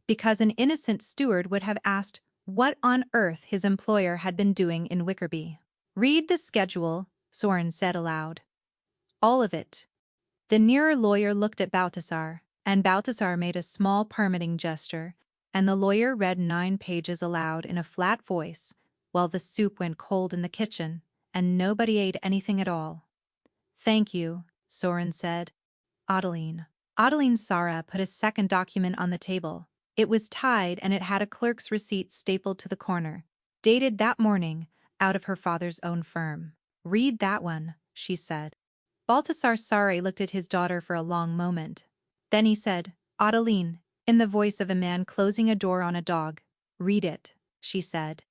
Because an innocent steward would have asked what on earth his employer had been doing in Wickerby. "Read the schedule," Soren said aloud. "All of it." The nearer lawyer looked at Balthazar, and Balthazar made a small permitting gesture, and the lawyer read 9 pages aloud in a flat voice, while the soup went cold in the kitchen, and nobody ate anything at all. "Thank you," Soren said. Adeline. Adeline Sarah put a second document on the table. It was tied and it had a clerk's receipt stapled to the corner, dated that morning, out of her father's own firm. "Read that one," she said. Balthazar Sarre looked at his daughter for a long moment. Then he said, "Adeline," in the voice of a man closing a door on a dog. "Read it," she said.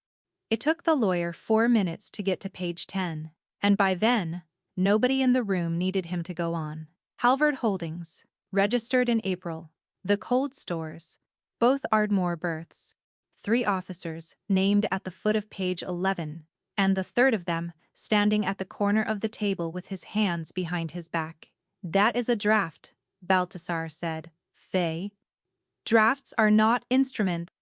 It took the lawyer 4 minutes to get to page 10, and by then, nobody in the room needed him to go on. Halvard Holdings, registered in April. The Cold Stores, both Ardmore berths. 3 officers, named at the foot of page 11, and the third of them standing at the corner of the table with his hands behind his back. "That is a draft," Balthazar said. "Faye. Drafts are not instruments.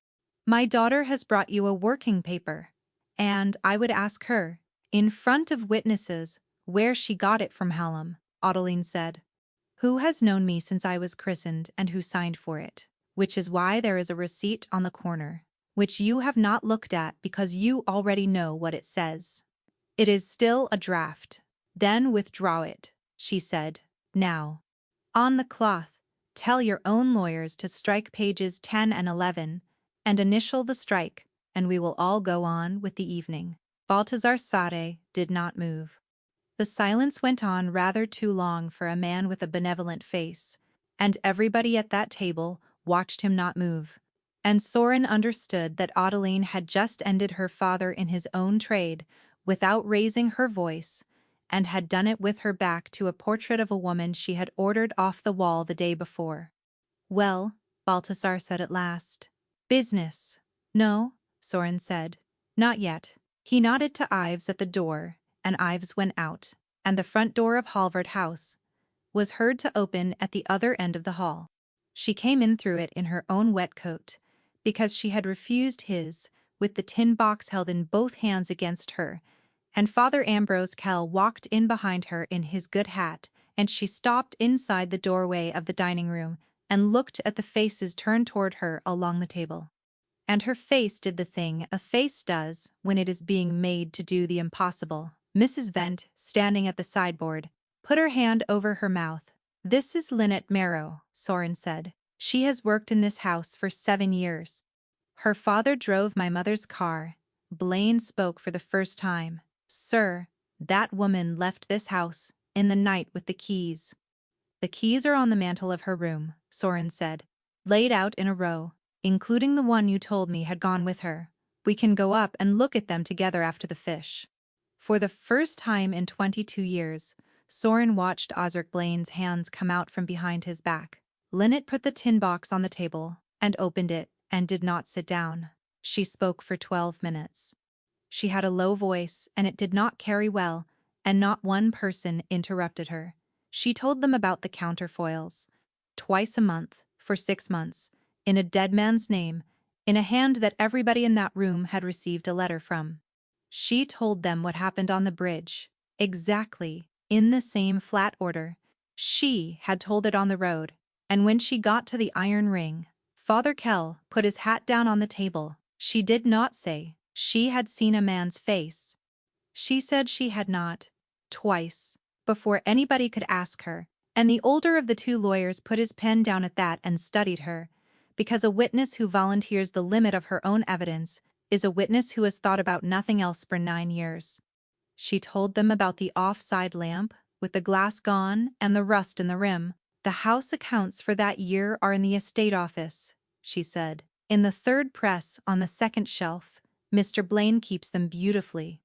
My daughter has brought you a working paper, and I would ask her, in front of witnesses, where she got it from." Hallam, Adeline said. "Who has known me since I was christened and who signed for it, which is why there is a receipt on the corner, which you have not looked at because you already know what it says. It is still a draft. Then withdraw it," she said. "Now, on the cloth, tell your own lawyers to strike pages 10 and 11, and initial the strike, and we will all go on with the evening." Balthazar Sarre did not move. The silence went on rather too long for a man with a benevolent face, and everybody at that table watched him not move. And Soren understood that Adeline had just ended her father in his own trade, without raising her voice, and had done it with her back to a portrait of a woman she had ordered off the wall the day before. "Well," Balthazar said at last. "Business." "No," Soren said. "Not yet." He nodded to Ives at the door, and Ives went out, and the front door of Halvard House was heard to open at the other end of the hall. She came in through it in her own wet coat, because she had refused his, with the tin box held in both hands against her, and Father Ambrose Kell walked in behind her in his good hat, and she stopped inside the doorway of the dining room and looked at the faces turned toward her along the table. And her face did the thing a face does when it is being made to do the impossible. Mrs. Vent, standing at the sideboard, put her hand over her mouth. "This is Lynette Marrow," Soren said. "She has worked in this house for 7 years. Her father drove my mother's car." Blaine spoke for the first time. "Sir, that woman left this house in the night with the keys." "The keys are on the mantel of her room," Soren said, "laid out in a row, including the one you told me had gone with her. We can go up and look at them together after the fish." For the first time in 22 years, Soren watched Osric Blaine's hands come out from behind his back. Lynette put the tin box on the table, and opened it, and did not sit down. She spoke for 12 minutes. She had a low voice, and it did not carry well, and not one person interrupted her. She told them about the counterfoils. Twice a month, for 6 months, in a dead man's name, in a hand that everybody in that room had received a letter from. She told them what happened on the bridge. Exactly, in the same flat order. She had told it on the road, and when she got to the iron ring, Father Kell put his hat down on the table. She did not say she had seen a man's face. She said she had not. Twice. Before anybody could ask her, and the older of the two lawyers put his pen down at that and studied her, because a witness who volunteers the limit of her own evidence is a witness who has thought about nothing else for 9 years. She told them about the off-side lamp, with the glass gone and the rust in the rim. The house accounts for that year are in the estate office, she said. In the third press on the second shelf, Mr. Blaine keeps them beautifully.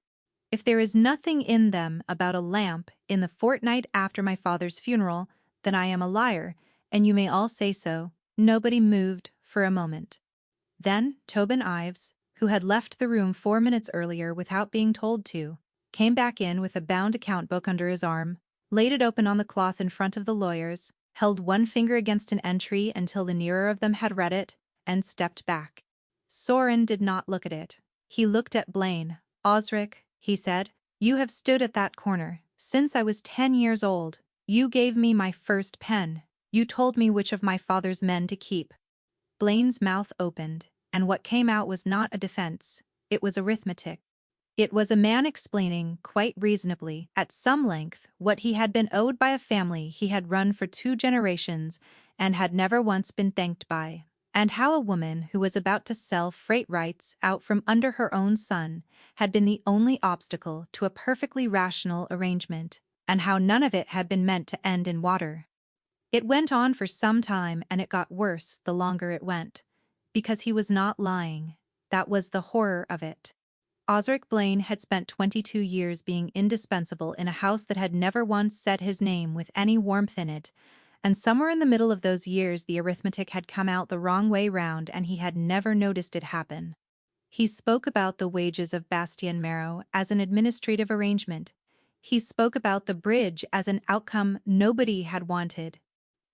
If there is nothing in them about a lamp in the fortnight after my father's funeral, then I am a liar, and you may all say so. Nobody moved for a moment. Then Tobin Ives, who had left the room 4 minutes earlier without being told to, came back in with a bound account book under his arm, laid it open on the cloth in front of the lawyers, held one finger against an entry until the nearer of them had read it, and stepped back. Soren did not look at it. He looked at Blaine. Osric, he said, you have stood at that corner since I was 10 years old. You gave me my first pen. You told me which of my father's men to keep. Blaine's mouth opened, and what came out was not a defense, it was arithmetic. It was a man explaining, quite reasonably, at some length, what he had been owed by a family he had run for 2 generations and had never once been thanked by, and how a woman who was about to sell freight rights out from under her own son had been the only obstacle to a perfectly rational arrangement, and how none of it had been meant to end in water. It went on for some time, and it got worse the longer it went. Because he was not lying. That was the horror of it. Osric Blaine had spent 22 years being indispensable in a house that had never once said his name with any warmth in it, and somewhere in the middle of those years the arithmetic had come out the wrong way round and he had never noticed it happen. He spoke about the wages of Bastien Marrow as an administrative arrangement. He spoke about the bridge as an outcome nobody had wanted.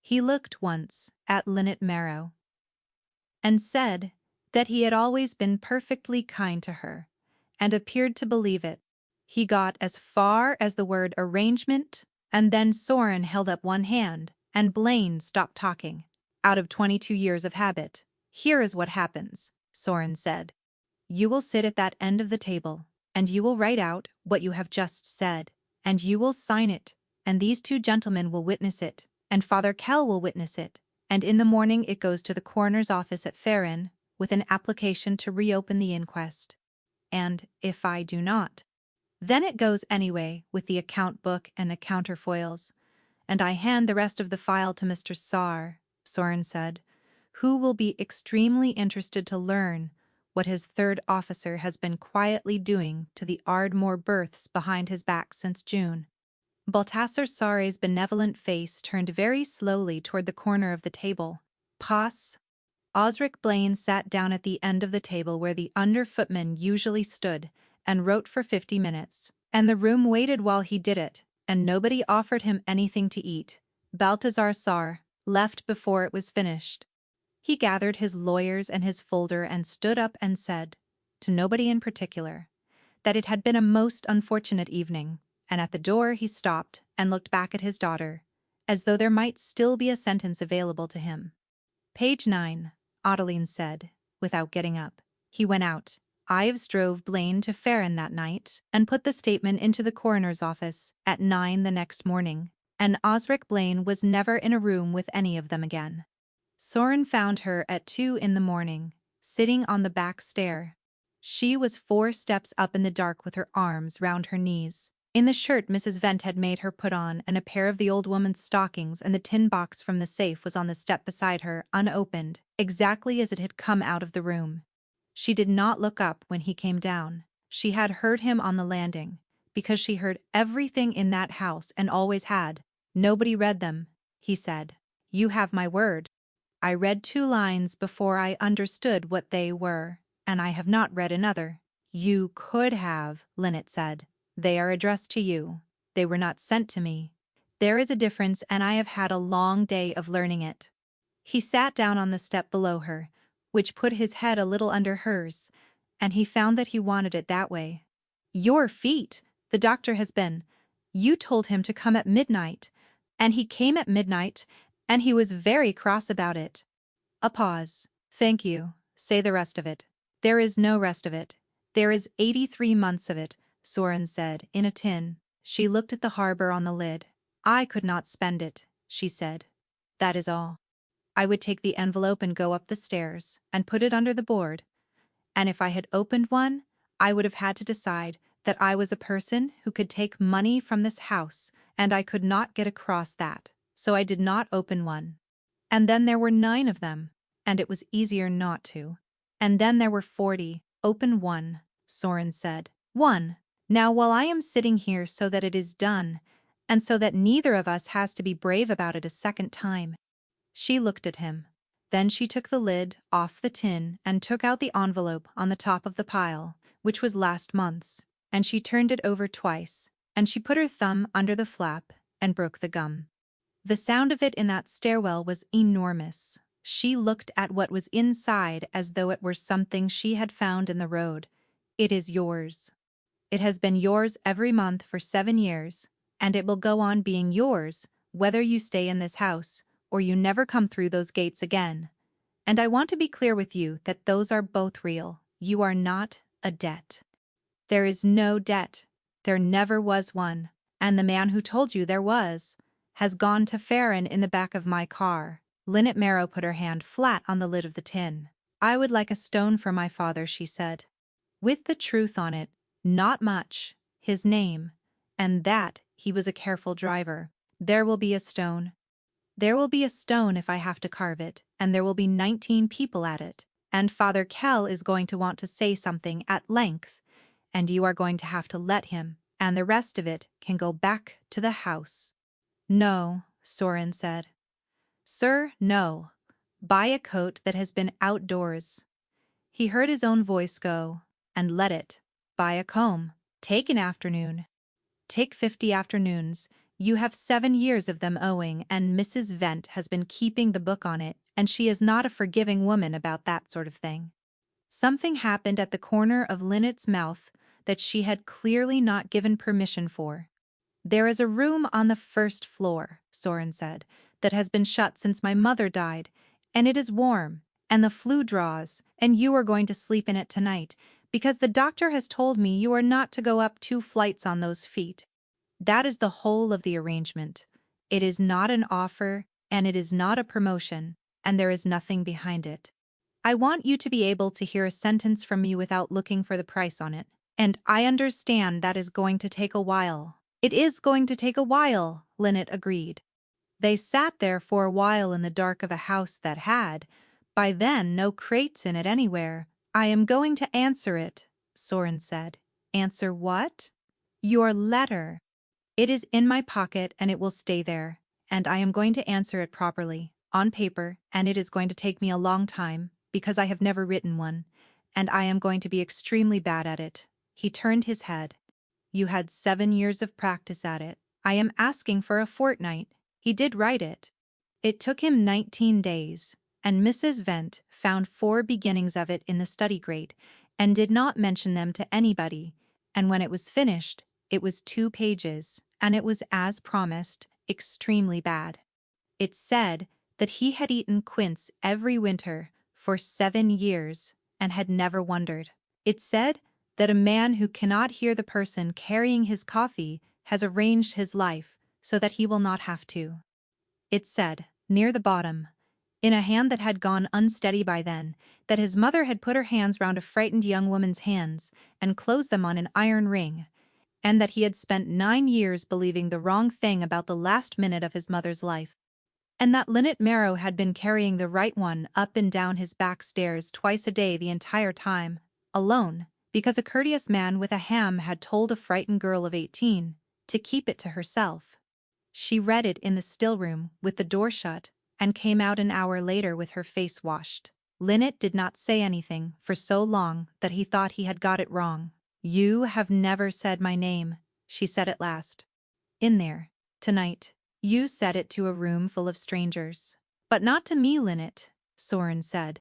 He looked once at Lynette Marrow and said that he had always been perfectly kind to her, and appeared to believe it. He got as far as the word arrangement, and then Soren held up one hand, and Blaine stopped talking. Out of 22 years of habit, here is what happens, Soren said. You will sit at that end of the table, and you will write out what you have just said, and you will sign it, and these 2 gentlemen will witness it, and Father Kell will witness it, and in the morning it goes to the coroner's office at Farron with an application to reopen the inquest. And if I do not, then it goes anyway with the account book and the counterfoils, and I hand the rest of the file to Mr. Saar, Soren said, who will be extremely interested to learn what his third officer has been quietly doing to the Ardmore berths behind his back since June. Baltasar Sare's benevolent face turned very slowly toward the corner of the table. Pas. Osric Blaine sat down at the end of the table where the under-footman usually stood, and wrote for 50 minutes, and the room waited while he did it, and nobody offered him anything to eat. Baltasar Sar left before it was finished. He gathered his lawyers and his folder and stood up and said, to nobody in particular, that it had been a most unfortunate evening, and at the door he stopped and looked back at his daughter, as though there might still be a sentence available to him. Page 9. Adeline said, without getting up. He went out. Ives drove Blaine to Farron that night and put the statement into the coroner's office at 9 the next morning, and Osric Blaine was never in a room with any of them again. Soren found her at 2 in the morning, sitting on the back stair. She was 4 steps up in the dark with her arms round her knees, in the shirt Mrs. Vent had made her put on, and a pair of the old woman's stockings, and the tin box from the safe was on the step beside her, unopened, exactly as it had come out of the room. She did not look up when he came down. She had heard him on the landing, because she heard everything in that house and always had. Nobody read them, he said. You have my word. I read 2 lines before I understood what they were, and I have not read another. You could have, Lynette said. They are addressed to you. They were not sent to me. There is a difference, and I have had a long day of learning it. He sat down on the step below her, which put his head a little under hers, and he found that he wanted it that way. Your feet, the doctor has been. You told him to come at midnight, and he came at midnight, and he was very cross about it. A pause. Thank you. Say the rest of it. There is no rest of it. There is 83 months of it, Soren said, in a tin. She looked at the harbor on the lid. I could not spend it, she said. That is all. I would take the envelope and go up the stairs and put it under the board. And if I had opened one, I would have had to decide that I was a person who could take money from this house, and I could not get across that, so I did not open one. And then there were 9 of them, and it was easier not to. And then there were 40. Open one, Soren said. 1. Now while I am sitting here so that it is done, and so that neither of us has to be brave about it a second time. She looked at him. Then she took the lid off the tin and took out the envelope on the top of the pile, which was last month's, and she turned it over twice, and she put her thumb under the flap and broke the gum. The sound of it in that stairwell was enormous. She looked at what was inside as though it were something she had found in the road. It is yours. It has been yours every month for 7 years, and it will go on being yours whether you stay in this house or you never come through those gates again. And I want to be clear with you that those are both real. You are not a debt. There is no debt. There never was one. And the man who told you there was has gone to Farron in the back of my car. Lynette Marrow put her hand flat on the lid of the tin. I would like a stone for my father, she said. With the truth on it, not much, his name, and that he was a careful driver. There will be a stone. There will be a stone if I have to carve it, and there will be 19 people at it, and Father Kell is going to want to say something at length, and you are going to have to let him, and the rest of it can go back to the house. No, Soren said. Sir, no. Buy a coat that has been outdoors. He heard his own voice go, and let it. Buy a comb. Take an afternoon. Take 50 afternoons. You have 7 years of them owing, and Mrs. Vent has been keeping the book on it, and she is not a forgiving woman about that sort of thing. Something happened at the corner of Lynette's mouth that she had clearly not given permission for. There is a room on the 1st floor, Soren said, that has been shut since my mother died, and it is warm, and the flue draws, and you are going to sleep in it tonight, because the doctor has told me you are not to go up 2 flights on those feet. That is the whole of the arrangement. It is not an offer, and it is not a promotion, and there is nothing behind it. I want you to be able to hear a sentence from me without looking for the price on it, and I understand that is going to take a while. It is going to take a while, Lynette agreed. They sat there for a while in the dark of a house that had, by then, no crates in it anywhere. I am going to answer it, Soren said. Answer what? Your letter. It is in my pocket and it will stay there, and I am going to answer it properly, on paper, and it is going to take me a long time, because I have never written one, and I am going to be extremely bad at it. He turned his head. You had 7 years of practice at it. I am asking for a fortnight. He did write it. It took him 19 days, and Mrs. Vent found 4 beginnings of it in the study grate, and did not mention them to anybody, and when it was finished, it was 2 pages, and it was, as promised, extremely bad. It said that he had eaten quince every winter for 7 years, and had never wondered. It said that a man who cannot hear the person carrying his coffee has arranged his life so that he will not have to. It said, near the bottom, in a hand that had gone unsteady by then, that his mother had put her hands round a frightened young woman's hands and closed them on an iron ring, and that he had spent 9 years believing the wrong thing about the last minute of his mother's life, and that Lynette Marrow had been carrying the right one up and down his back stairs twice a day the entire time, alone, because a courteous man with a ham had told a frightened girl of 18 to keep it to herself. She read it in the still room with the door shut, and came out an hour later with her face washed. Lynette did not say anything for so long that he thought he had got it wrong. You have never said my name, she said at last. In there, tonight. You said it to a room full of strangers. But not to me, Lynette, Soren said.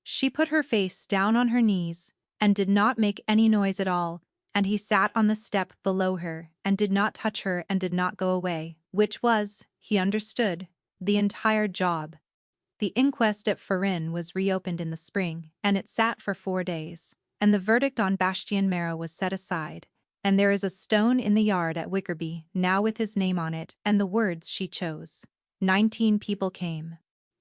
She put her face down on her knees and did not make any noise at all, and he sat on the step below her and did not touch her and did not go away, which was, he understood, the entire job. The inquest at Farin was reopened in the spring, and it sat for 4 days, and the verdict on Bastien Marot was set aside, and there is a stone in the yard at Wickerby, now with his name on it and the words she chose. 19 people came.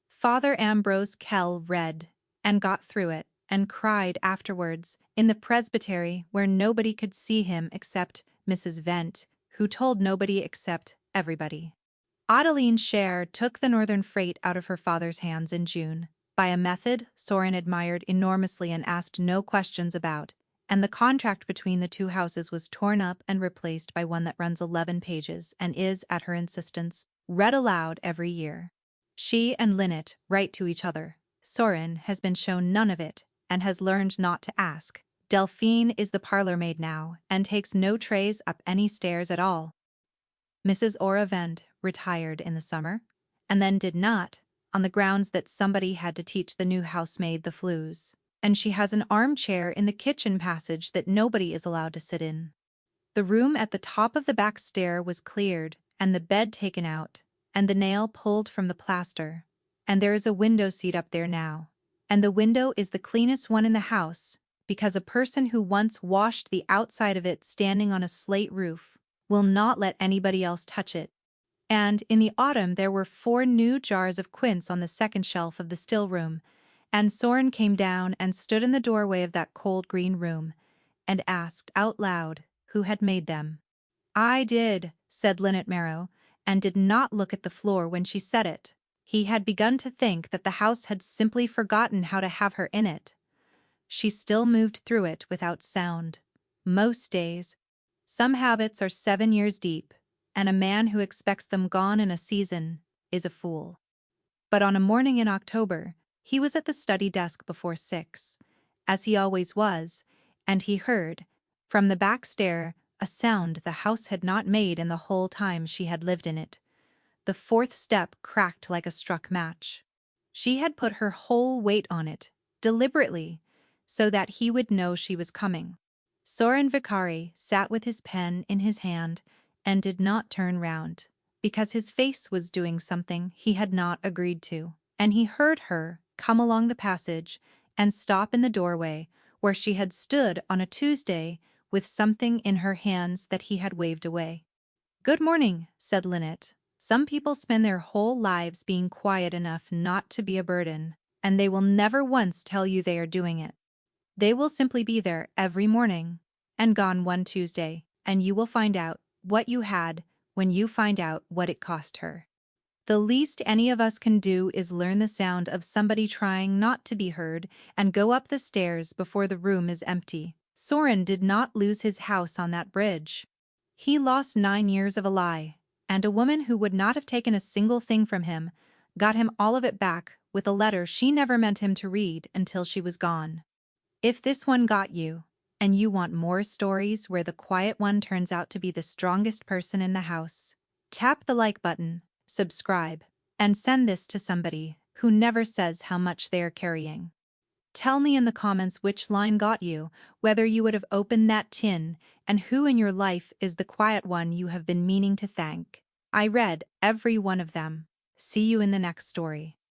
Father Ambrose Kell read, and got through it, and cried afterwards, in the presbytery where nobody could see him except Mrs. Vent, who told nobody except everybody. Adeline Scher took the northern freight out of her father's hands in June, by a method Soren admired enormously and asked no questions about, and the contract between the two houses was torn up and replaced by one that runs 11 pages and is, at her insistence, read aloud every year. She and Lynette write to each other. Soren has been shown none of it, and has learned not to ask. Delphine is the parlor maid now, and takes no trays up any stairs at all. Mrs. Oravent retired in the summer, and then did not, on the grounds that somebody had to teach the new housemaid the flues, and she has an armchair in the kitchen passage that nobody is allowed to sit in. The room at the top of the back stair was cleared, and the bed taken out, and the nail pulled from the plaster, and there is a window seat up there now, and the window is the cleanest one in the house, because a person who once washed the outside of it standing on a slate roof will not let anybody else touch it. And in the autumn there were 4 new jars of quince on the second shelf of the still room, and Soren came down and stood in the doorway of that cold green room, and asked out loud who had made them. I did, said Lynette Marot, and did not look at the floor when she said it. He had begun to think that the house had simply forgotten how to have her in it. She still moved through it without sound. Most days. Some habits are 7 years deep, and a man who expects them gone in a season is a fool. But on a morning in October, he was at the study desk before 6, as he always was, and he heard, from the back stair, a sound the house had not made in the whole time she had lived in it. The 4th step cracked like a struck match. She had put her whole weight on it, deliberately, so that he would know she was coming. Soren Vicari sat with his pen in his hand and did not turn round, because his face was doing something he had not agreed to, and he heard her come along the passage and stop in the doorway where she had stood on a Tuesday with something in her hands that he had waved away. Good morning, said Lynette. Some people spend their whole lives being quiet enough not to be a burden, and they will never once tell you they are doing it. They will simply be there every morning, and gone one Tuesday, and you will find out what you had when you find out what it cost her. The least any of us can do is learn the sound of somebody trying not to be heard and go up the stairs before the room is empty. Soren did not lose his house on that bridge. He lost 9 years of a lie, and a woman who would not have taken a single thing from him got him all of it back with a letter she never meant him to read until she was gone. If this one got you, and you want more stories where the quiet one turns out to be the strongest person in the house, tap the like button, subscribe, and send this to somebody who never says how much they are carrying. Tell me in the comments which line got you, whether you would have opened that tin, and who in your life is the quiet one you have been meaning to thank. I read every one of them. See you in the next story.